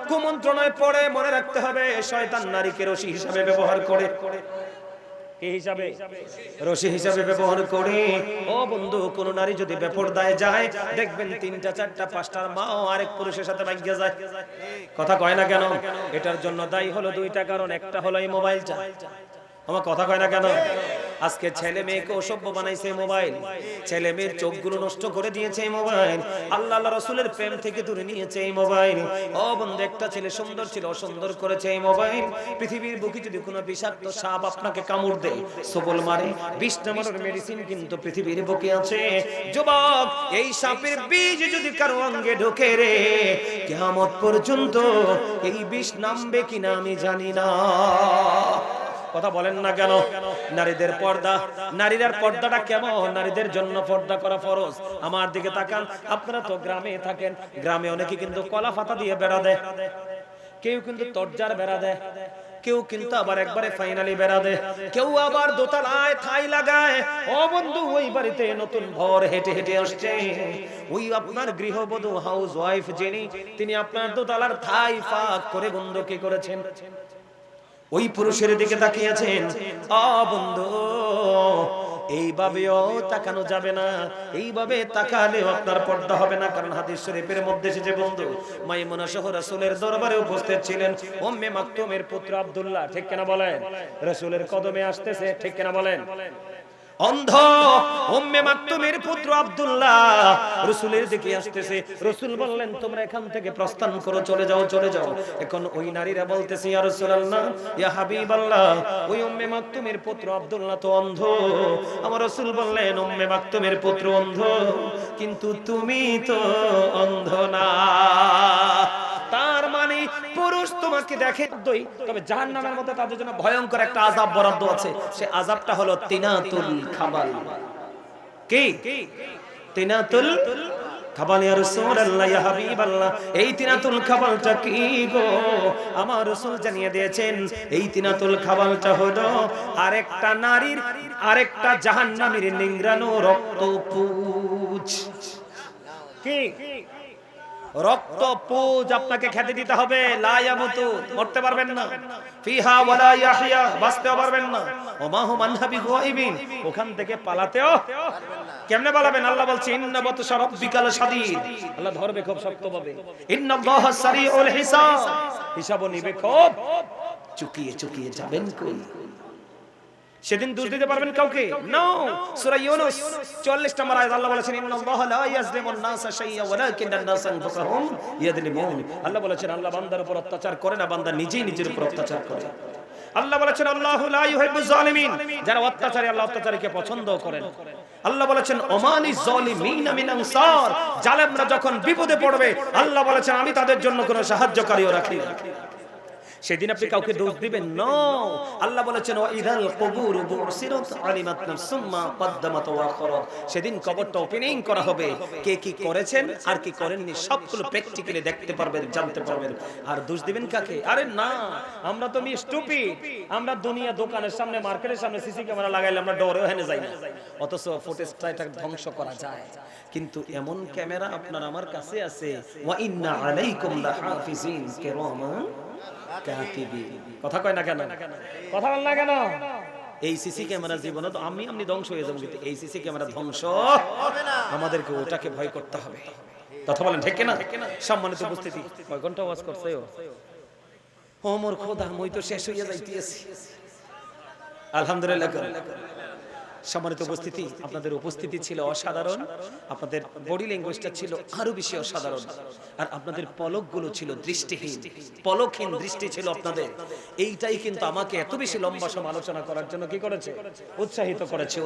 কুমন্ত্রণায় পড়ে। মনে রাখতে হবে শয়তান নারীকে রশি হিসাবে ব্যবহার করে। কি হিসাবে? রশি হিসাবে ব্যবহার করে। ও বন্ধু, কোন নারী যদি বেপরদায় যায় দেখবেন 3টা 4টা 5টার মাও আরেক পুরুষের সাথে ভাগ্যে যায়। কথা কয় না কেন? এটার জন্য দায়ী হলো 2টা কারণ। একটা হলো এই মোবাইলটা। আমার কথা কয় না কেন? আজকে ছেলে মেয়েকে অসভ্য বানাইছে মোবাইল, ছেলে মেয়ের চোখগুলো নষ্ট করে দিয়েছে এই মোবাইল, আল্লাহ রাসূলের প্রেম থেকে দূরে নিয়েছে এই মোবাইল। ও বন্ধু, একটা ছেলে সুন্দর ছিল, অসুন্দর করেছে এই মোবাইল। পৃথিবীর বুকে যদি কোনো বিষাক্ত সাপ আপনাকে কামড় দেয়, সবল মারে, 20 নম্বরের মেডিসিন কিন্তু পৃথিবীর বুকে আছে। যুবক, এই সাপের বীজ যদি কারো অঙ্গে ঢোকে রে, কিয়ামত পর্যন্ত এই বিষ নামবে কিনা আমি জানি না। কথা বলেন না কেন? নারীদের পর্দা, নারীর পর্দাটা কেমন? নারীদের জন্য পর্দা করা ফরজ। আমার দিকে তাকান, আপনারা তো গ্রামে থাকেন, গ্রামে অনেকে কিন্তু কলা পাতা দিয়ে বেড়া দেয়, কেউ কিন্তু তরজার বেড়া দেয়, কেউ কিন্তু আবার একবারে ফাইনালি বেড়া দেয়, কেউ আবার দোতলায় ঠাই লাগায়। ও বন্ধু, ওই বাড়িতে নতুন ঘর হেঁটে হেঁটে আসছে, ওই আপনার গৃহবধূ হাউস ওয়াইফ যিনি, তিনি আপনার দোতলার ঠাই ফাঁক করে বন্ধু কি করেছেন? ওই পুরুষের দিকে তাকিয়েছেন। বন্ধু, এইভাবেও তাকানো যাবে না, এইভাবে তাকালেও আপনার পর্দা হবে না। কারণ হাদিস শরীফের মধ্যে এসেছে বন্ধু, মাইমুনা সহ রাসূলের দরবারে উপস্থিত ছিলেন উম্মে মাকতুমের পুত্র আব্দুল্লাহ। ঠিক কিনা বলেন? রাসূলের কদমে আসতেছে, ঠিক কিনা বলেন? অন্ধ উম্মে মাকতুমের পুত্র আব্দুল্লাহ রাসূলের দিকে আসতেছে। রাসূল বললেন তোমরা এখান থেকে প্রস্থান করো, চলে যাও, চলে যাও। এখন ওই নারীরা বলতেছে ইয়া রাসূলুল্লাহ, ইয়া হাবিবাল্লাহ, ওই উম্মে মাকতুমের পুত্র আব্দুল্লাহ তো অন্ধ। আমার রাসূল বললেন উম্মে মাকতুমের পুত্র অন্ধ, কিন্তু তুমি তো অন্ধ না। তার মানে পুরুষ তোমাকে দেখে দই, তবে জাহান্নামের মধ্যে তাদের জন্য ভয়ঙ্কর একটা আযাব বরাদ্দ আছে। সে আযাবটা হলো তিনাতুল খাবাল। কি? তিনাতুল খাবাল। ইয়া রাসূলুল্লাহ, ইয়া হাবিবাল্লাহ, এই তিনাতুল খাবালটা কি গো? আমার রাসূল জানিয়ে দিয়েছেন এই তিনাতুল খাবালটা হলো আরেকটা নারীর, আরেকটা জাহান্নামীর নিংড়ানো রক্তপুঁজ। কি? রক্তপুঁজ আপনাকে খেতে দিতে হবে। লা ইয়ামুতু, মরতে পারবেন না। ফিহা ওয়ালা ইয়াহইয়া, বাঁচতেও পারবেন না। ওমা হুম আনহা বিগাইবিন, ওখান থেকে পালাতেও পারবেন না। কেমনে পালাবেন? আল্লাহ বলছে ইন্না বাতশা রাব্বিকা লাশাদীদ, আল্লাহ ধরবে খুব শক্তভাবে। ইন্নাল্লাহা সারিউল হিসাব, হিসাব নিবে খুব চুকিয়ে চুকিয়ে যাবেন কই। সেদিন দোষ দিতে পারবেন কাউকে? নো। সূরা ইউনূস 44 নম্বর আয়াত আল্লাহ বলেছেন ইন্নাল্লাহা লা ইয়াজলিমুন নাসা শাইআ ওয়ালাকিন্নান নাসা আনফুসাহুম ইয়াজলিমুন। আল্লাহ বলেছেন আল্লাহ বান্দার উপর অত্যাচার করে না, বান্দা নিজেই নিজের উপর অত্যাচার করে। আল্লাহ বলেছেন আল্লাহু লা ইউহিব্বুজ জালিমিন, যারা অত্যাচারী আল্লাহ অত্যাচারীকে পছন্দ করেন। আল্লাহ বলেছেন ওমানিজ জালিমিনা মিন আনসার, জালেমরা যখন বিপদে পড়বে আল্লাহ বলেছেন আমি তাদের জন্য কোনো সাহায্যকারীও রাখি না। সেদিন আপনি কাউকে দোষ দিবেন না। আল্লাহ বলেছেন ওয়াইদাল কুবুরু বুসিরাত আলিমাত নাফসুম মা কদ্দামাত ওয়া আখরাত, সেদিন কবরটা ওপেনিং করা হবে, কে কি করেছেন আর কি করেননি সবগুলো প্র্যাকটিক্যালি দেখতে পারবেন, জানতে পারবেন। আর দোষ দিবেন কাকে? আরে না, আমরা তো স্টুপিড। আমরা দুনিয়া দোকানের সামনে মার্কেটের সামনে সিসি ক্যামেরা লাগাইলে আমরা ডরে হেনে যাই না, অথচ ফুটেজটা এটা ধ্বংস করা যায়। কিন্তু এমন ক্যামেরা আপনার আমার কাছে আছে, ওয়া ইন্না আলাইকুম লাহাফিজিন কিরামান কাতিবিন। কথা কয় না কেন? কথা বল না কেন? এই সিসি ক্যামেরা জীবনে তো আমি ধ্বংস হয়ে যাবো, কিন্তু এই সিসি ক্যামেরা ধ্বংস হবে না। আমাদেরকে ওটাকে ভয় করতে হবে। কথা বলেন ঠিক না? সম্মানিত উপস্থিতি, কয় ঘন্টা ওয়াজ করছে ও মোর খোদা, মই তো শেষ হইয়া যাইতেছি। আলহামদুলিল্লাহ। সম্মানিত উপস্থিতি, আপনাদের উপস্থিতি ছিল অসাধারণ, আপনাদের বডি ল্যাঙ্গুয়েজটা ছিল আরো বেশি অসাধারণ, আর আপনাদের পলকগুলো ছিল দৃষ্টিহীন, পলকহীন দৃষ্টি ছিল আপনাদের। এইটাই কিন্তু আমাকে এত বেশি লম্বা সময় আলোচনা করার জন্য কি করেছে? উৎসাহিত করেছে।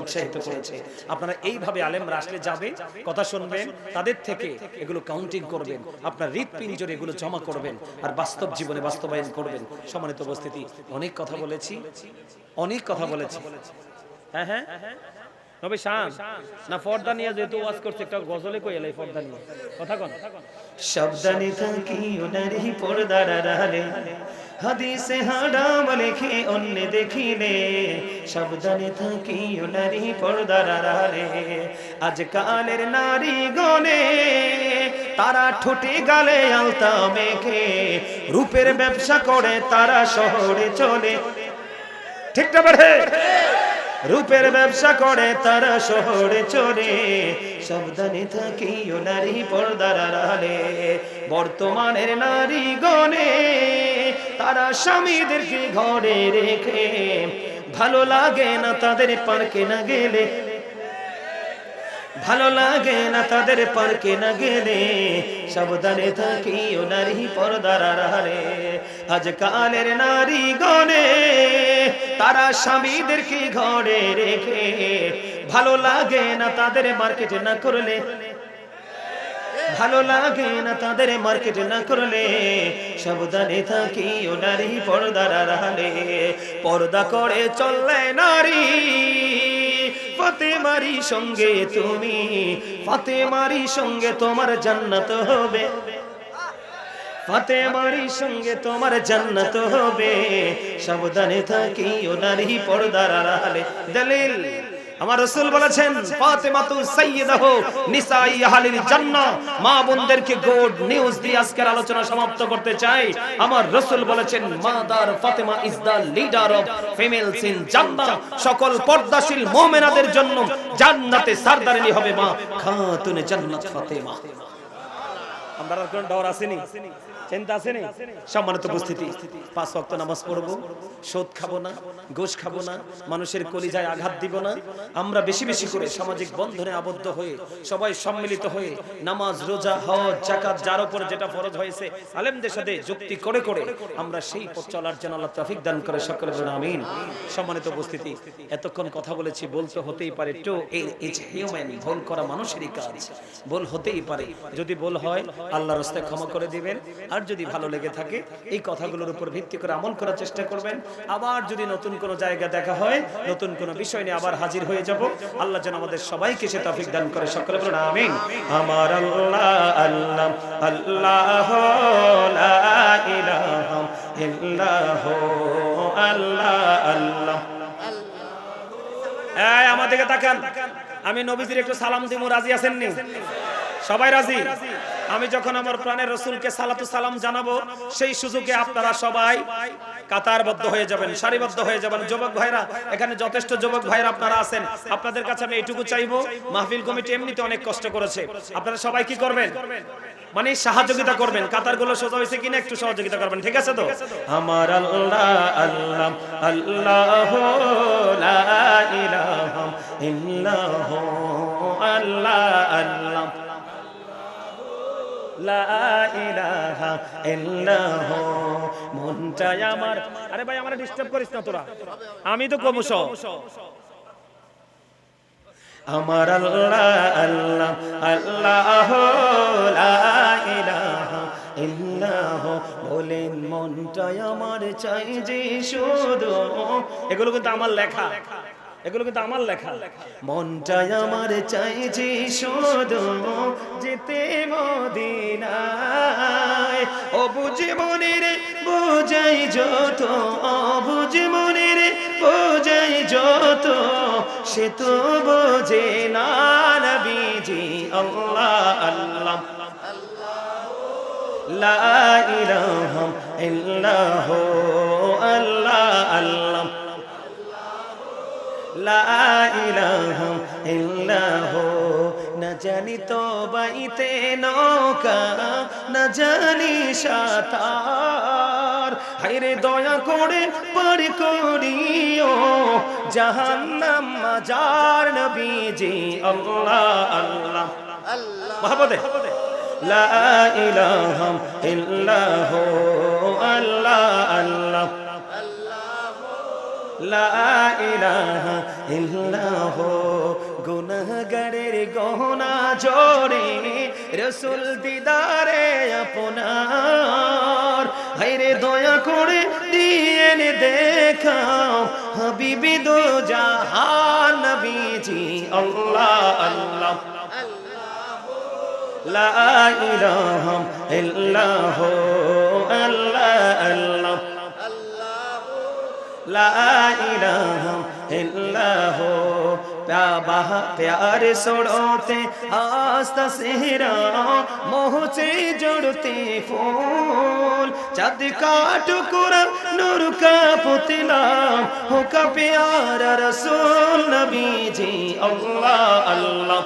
আপনারা এইভাবে আলেমরা আসলে যাবে, কথা শুনবেন, তাদের থেকে এগুলো কাউন্টিং করবেন, আপনার হৃৎপিঞ্জরে এগুলো জমা করবেন, আর বাস্তব জীবনে বাস্তবায়ন করবেন। সম্মানিত উপস্থিতি, অনেক কথা বলেছি। হ্যাঁ হ্যাঁ নবী শান না পর্দা নিয়ে যেহেতু ওয়াজ করছে, একটা গজলে কই এলাই পর্দা নিয়ে কথা কোন শব্দানি থাকি ওনারি পর্দার আড়ালে, হাদিসে হারাম লেখে অন্য দেখিলে, শব্দানি থাকি ওনারি পর্দার আড়ালে। আজকালের নারী গনে তারা ঠোঁটে গালে আলতা মেখে, রূপের ব্যবসা করে তারা শহরে চলে। ঠিক না বেঠে? রূপের ব্যবসা করে তারা শহরে চলে, সাবধানে থাকি ও নারী পর্দার আড়ালে। বর্তমানের নারী গনে তারা স্বামীদেরকে ঘরে রেখে, ভালো লাগে না তাদের পার্কে না গেলে, ভালো লাগে না তাদের পার্কে না গেলে, সাবধানে থাকি ও নারী পর্দার আড়ালে। আজকালের নারী গনে তারা স্বামীদেরকে ঘরে রেখে, ভালো লাগে না তাদের মার্কেটে না করলে, ভালো লাগে না তাদের মার্কেটে না করলে, সাবধানে থাকি ও নারী পর্দার আড়ালে। পর্দা করে চললে নারী ফাতেমারি সঙ্গে তুমি, ফাতেমারি সঙ্গে তোমার জান্নাত হবে, ফাতেমারি সঙ্গে তোমার জান্নাত হবে, সাবধানে থাকি ও নারী পর্দার আড়ালে। দলিল আমার রাসূল বলেছেন ফাতেমাতু সাইয়্যিদাহু নিসাই আহলিল জান্নাহ। মা বোনদেরকে গুড নিউজ দিয়ে আজকের আলোচনা সমাপ্ত করতে চাই। আমার রাসূল বলেছেন mother Fatema is the leader of females in Jannah. সকল পর্দাশীল মুমিনাদের জন্য জান্নাতে সরদারিনী হবে মা খাতুনে জান্নাত ফাতেমা। আমরা কোন ডর আসেনি, চিন্তা আসেনি? সম্মানিত উপস্থিতি, 5 ওয়াক্ত নামাজ পড়বো, সুদ খাবো না, ঘুষ খাবো না, মানুষের কলিজায় আঘাত দিব না। আমরা বেশি বেশি করে সামাজিক বন্ধনে আবদ্ধ হয়ে সবাই সম্মিলিত হয়ে নামাজ, রোজা, হজ, যাকাত যার উপর যেটা ফরজ হয়েছে আলেমদের সাথে যুক্তি করে করে আমরা সেই পথ চলার জন্য আল্লাহ তৌফিক দান করে সকলে বলুন আমিন। সম্মানিত উপস্থিতি, এতক্ষণ কথা বলেছি, বলতে হতেই পারে, টু ইজ হিউম্যান, ভুল করা মানুষেরই কাজ, ভুল হতেই পারে। যদি ভুল হয় আল্লাহর রাস্তায় ক্ষমা করে দিবেন, আর যদি ভালো লেগে থাকে এই কথাগুলোর উপর ভিত্তি করে আমল করার চেষ্টা করবেন। আবার যদি নতুন কোনো জায়গা দেখা হয়, নতুন কোনো বিষয় নিয়ে আবার হাজির হয়ে যাব। আল্লাহ যেন আমাদের সবাইকে সে তৌফিক দান করে সকলে বলুন আমিন। আমার আল্লাহ আল্লাহ আল্লাহ লা ইলাহা ইল্লাহু আল্লাহ আল্লাহ। এই আমাদেরকে তাকান, আমি নবীজির একটু সালাম দিমু, রাজি আছেন নি? সবাই রাজি? আমি যখন আমার প্রাণের রাসূলকে সালাতু সালাম জানাবো, সেই সুযোগে আপনারা সবাই কাতারবদ্ধ হয়ে যাবেন, সারিবদ্ধ হয়ে যাবেন। যুবক ভাইরা, এখানে যথেষ্ট যুবক ভাইরা আপনারা আছেন, আপনাদের কাছে আমি এইটুকু চাইবো, মাহফিল কমিটি এমনিতে অনেক কষ্ট করেছে, আপনারা সবাই কি করবেন, মানে সহযোগিতা করবেন। কাতারগুলো সোজা হয়েছে কিনা একটু সহযোগিতা করবেন, ঠিক আছে তো? আমার আল্লাহ আল্লাহ আল্লাহু লা ইলাহা ইল্লাহু আল্লাহ আল্লাহ লা ইলাহা ইল্লাহু। মনটাই আমার, আরে ভাই আমারে ডিস্টার্ব করিস না তোরা, আমি তো কমুস। আমার আল্লাহ আল্লাহ আল্লাহু লা ইলাহা ইল্লাহু। বলেন মনটাই আমার চাই যে শুধু, এগুলো কিন্তু আমার লেখা, এগুলো কিন্তু আমার লেখা। মনটাই আমার চাই যে শুধু যেতে মদিনায়। ও বুঝে মনের বোঝাই যত, অবুঝ মনের বোঝাই যত, সে তো বোঝে না নবীজি। আল্লাহ আল্লাহ লা ইলাহা ইল্লাহু আল্লাহ আল্লাহ লা ইলাহা ইল্লাহু। না জানি তো বাইতে নৌকা, না জানি সাঁতার, হায়রে দয়া করে পার করিও জাহান্নাম মাজার নবীজি। আল্লাহ আল্লাহ মহব্বতে লা ইলাহা ইল্লাহু আল্লাহ আল্লাহ লা ইলাহা ইল্লাহু। গুনাহগারের গহনা জোরে রাসূল দিদারে আপনার, হায়রে দয়া করে দিয়েন দেখাও হাবিবি দো জাহান নবীজি। আল্লাহ আল্লাহ লা ইলাহা ইল্লাহু আল্লাহ আল্লাহ লা ইলাহা ইল্লাহু। प्यार सोड़ते आस्ता सेहरा मोह से जोड़ते फूल, चाँद का टुकड़ा नूर का पुतला होका प्यारा रसूल नबी जी। अल्लाह अल्लाह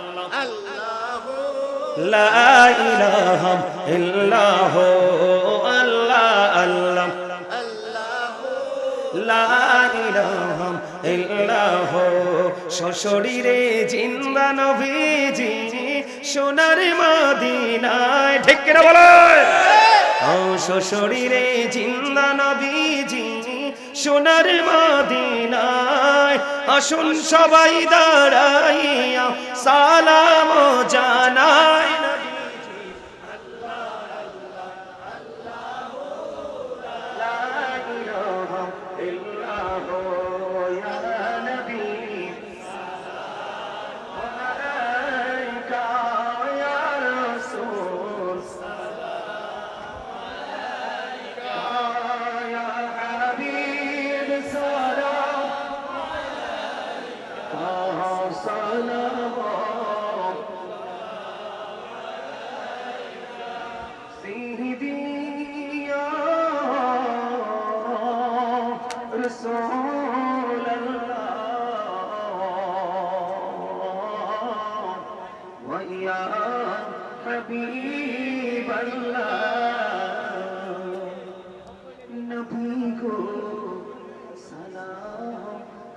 ला इलाहा इल्लाहु अल्लाह अल्लाह লা ইলাহা ইল্লাহু। সশরীরে জিন্দা নবীজি সোনার মদিনায়, ঠিক কিনা বলো? ও সশরীরে জিন্দা নবীজি সোনার মদিনায়, আসুন সবাই দাঁড়াইয়া সালাম জানাই।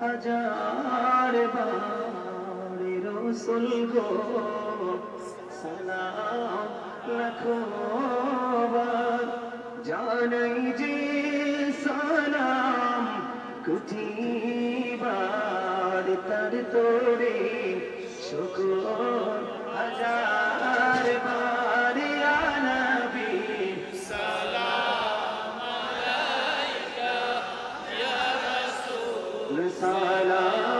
हजार बार रसूल को सलाम लाखों बार जानाई जे सलाम कुटी बार तर तोरे शुक्र हजार बार या नबी सलाम अलैका या रसूल सलाम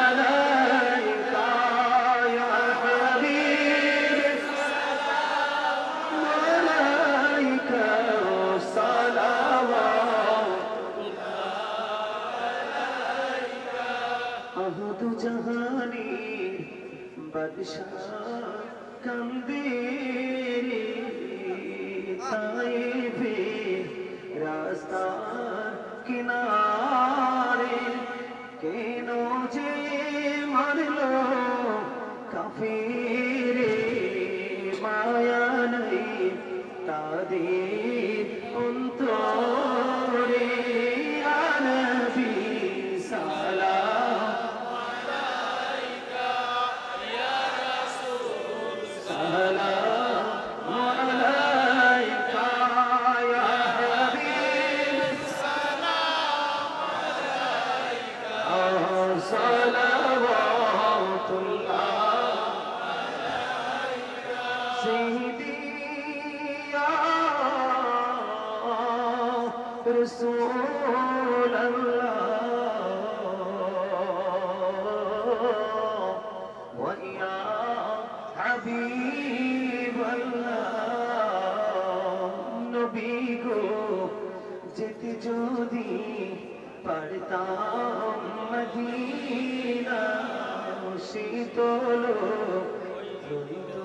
अलैका या हबीब सलाम अलैका सलावत अहद जहानी बादशाह কান্দিরে তাইফে রাস্তার কিনারে কেন যে মারলো কাফিরে মায়া নাই তাদের অন্তরে ইয়া নবী সালাম সালাম আলাইকা ইয়া হাবিব সালাওয়াতুল্লাহ سيدي يا رسول الله ويا حبيب الله نبي গো যেতে যদি পারতাম মদিনা শীতল হইত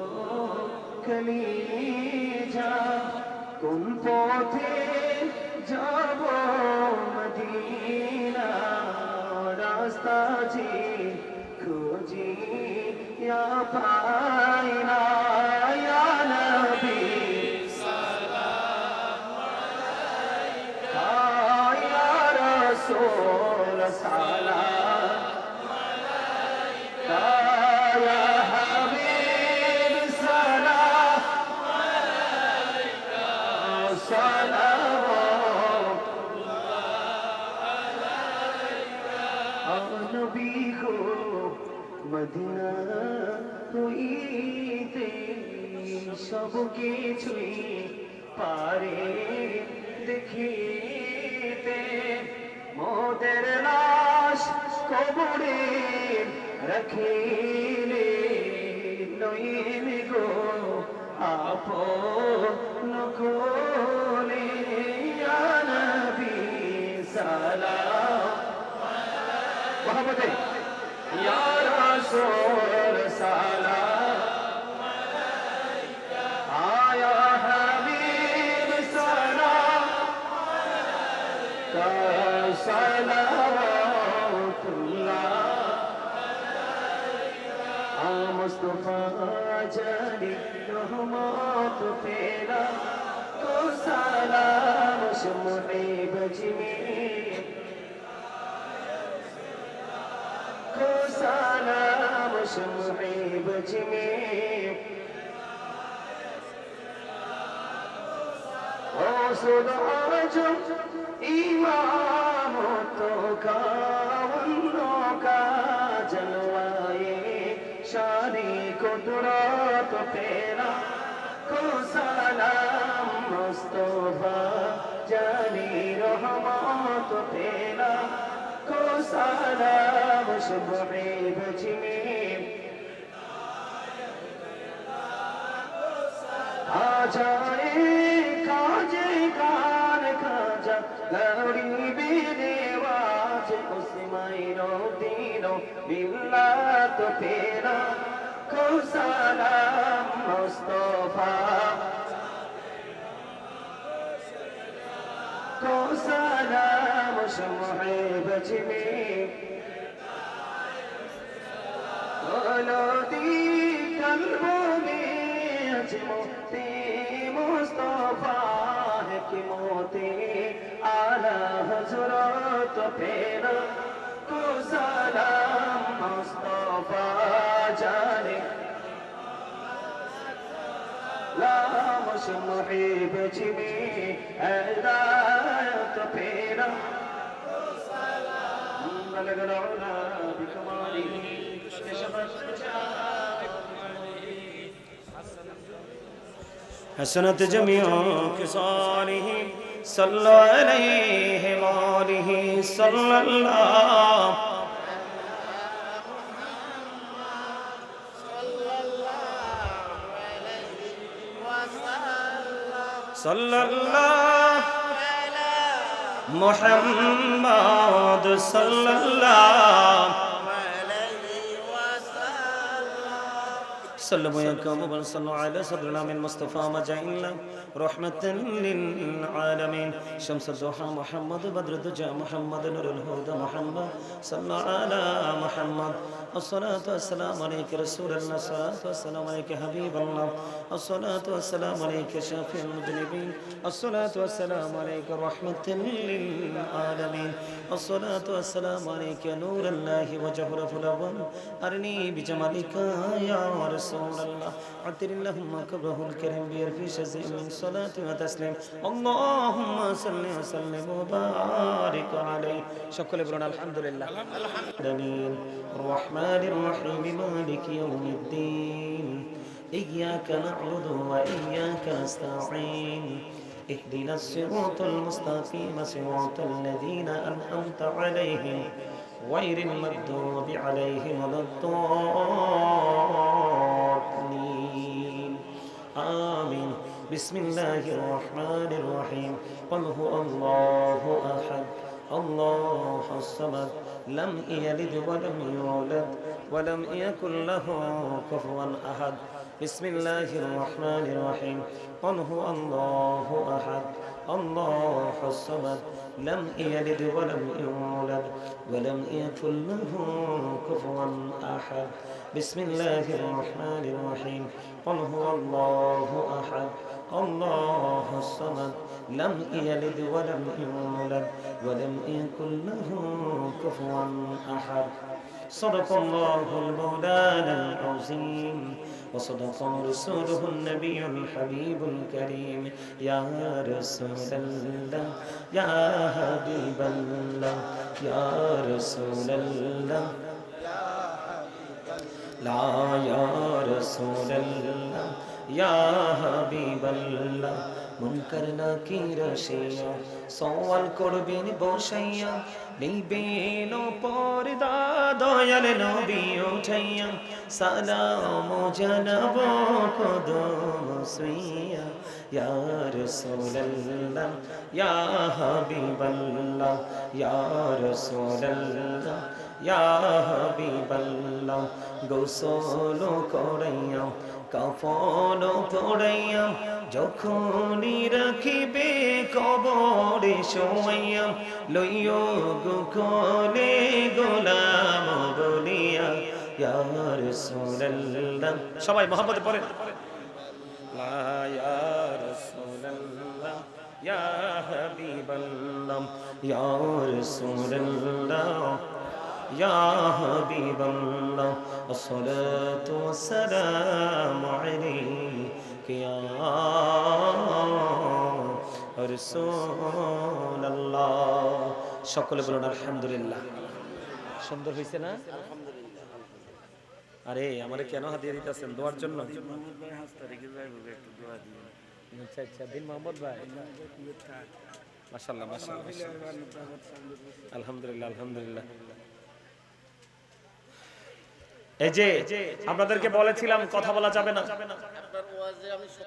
কলিজা কোন পথে যাব মদিনা রাস্তা যে খুঁজি ইয়া পাই না ইয়া নবী ইয়া রাসূল সালাম আলাইকা ইয়া হাবিব সালাম আলাইকা সালাওয়াতুল্লাহ আলাইকা নবী গো মদিনা হইতে সব কিছুই পারে দেখিতে মোদের লাশ কবরে রাখিলে নইন গো আপন কোলে ইয়া নবী সালাম মোহাম্মদে ইয়া রাসূল সালাম আলাইকা ইয়া হাবিব সালাম আলাইকা সালাওয়াতুল্লাহ আলাইকা মুস্তাফা জানি রহমত তেরা को सलाम शुमे बजमी को सलाम शुमे बजमी ओ सुदाज इमाम तो का वन्नों का जलवाए शादी कुदरत तेरा को सलाम मुस्तफा जानी रहमत तेरा को सलाम शुमे बजमी आ जाए काजे कार खाजा गौरी बेदेवाज उस्माइनो दीनो बिल्ला तो तेरा को सलाम मुस्तफा को सलाम शुमे बजमी दी कल्बों में अजमोते मुस्तफा है कि मोते आला हजरत फेरा को सलाम मुस्तफा जाने ला मुशम्मे बजमी हिदायत फेरा को सलाम बलगना बिकमाली حسنت جميع خصاله صلى عليه وآله صلى الله صلى الله محمد صلى الله صلوا ويكرموا صلوا على صدرنا من مصطفى مجعلنا رحمة للعالمين شمس الضحى محمد بدر الدجى محمد نور الهدى محمد صلى على محمد الصلاة والسلام عليك رسول الله الصلاة والسلام عليك حبيب الله الصلاة والسلام عليك شافي المذنبين الصلاة والسلام عليك رحمة للعالمين الصلاة والسلام عليك نور الله وجهر فلون أرني بجمالك يا رسول الله عطر اللهم كبره الكريم بيرفي شزء من صلاة وتسليم اللهم صل وسلم وبارك عليه شكرا لله الحمد لله العالمين الرحمن الرحيم مالك يوم الدين إياك نعبد وإياك نستعين اهدنا الصراط المستقيم صراط الذين أنعمت عليهم غير المغضوب عليهم ولا الضالين آمين بسم الله الرحمن الرحيم قل هو الله أحد الله الصمد لم يلد ولم يولد ولم يكن له كفوا أحد بسم الله الرحمن الرحيم قل هو الله أحد الله الصمد لم يلد ولم يولد ولم يكن له كفوا أحد بسم الله الرحمن الرحيم قل هو الله أحد الله الصمد لم يلد ولم يولد ولم يكن له كفوا أحد صدق الله المولانا العظيم وصدق رسوله النبي الحبيب الكريم يا رسول الله يا حبيب الله يا رسول الله لا يا رسول الله يا حبيب الله মুনকার নাকির আসিয়া সওয়াল করবেন বসাইয়া নিবেন পর্দা দয়াল নবী উঠাইয়া সালাম জানাব কদম সুইয়া ইয়া রাসূলুল্লাহ ইয়া হাবিবাল্লাহ ইয়া রাসূলুল্লাহ ইয়া হাবিবাল্লাহ গোসল করাইয়া কাফন পড়াইয়া যখনই রাখিবে কবরে শোয়াইয়া লইও গো কোলে গোলাম বলিয়া ইয়া রাসূলুল্লাহ সবাই মুহাম্মদে পড়েন লা ইয়া রাসূলুল্লাহ ইয়া হাবিবাল্লাহ ইয়া রাসূলুল্লাহ يا حبيب الله الصلاة والسلام عليك يا رسول الله সকলে বলুন আলহামদুলিল্লাহ সুন্দর হইছে না আরে আমারে কেন হাদিয়া দিতেছেন দোয়ার জন্য আচ্ছা আচ্ছা দিন মোহাম্মদ ভাই মাশাআল্লাহ মাশাআল্লাহ আলহামদুলিল্লাহ আলহামদুলিল্লাহ এই যে আপনাদেরকে বলেছিলাম কথা বলা যাবে না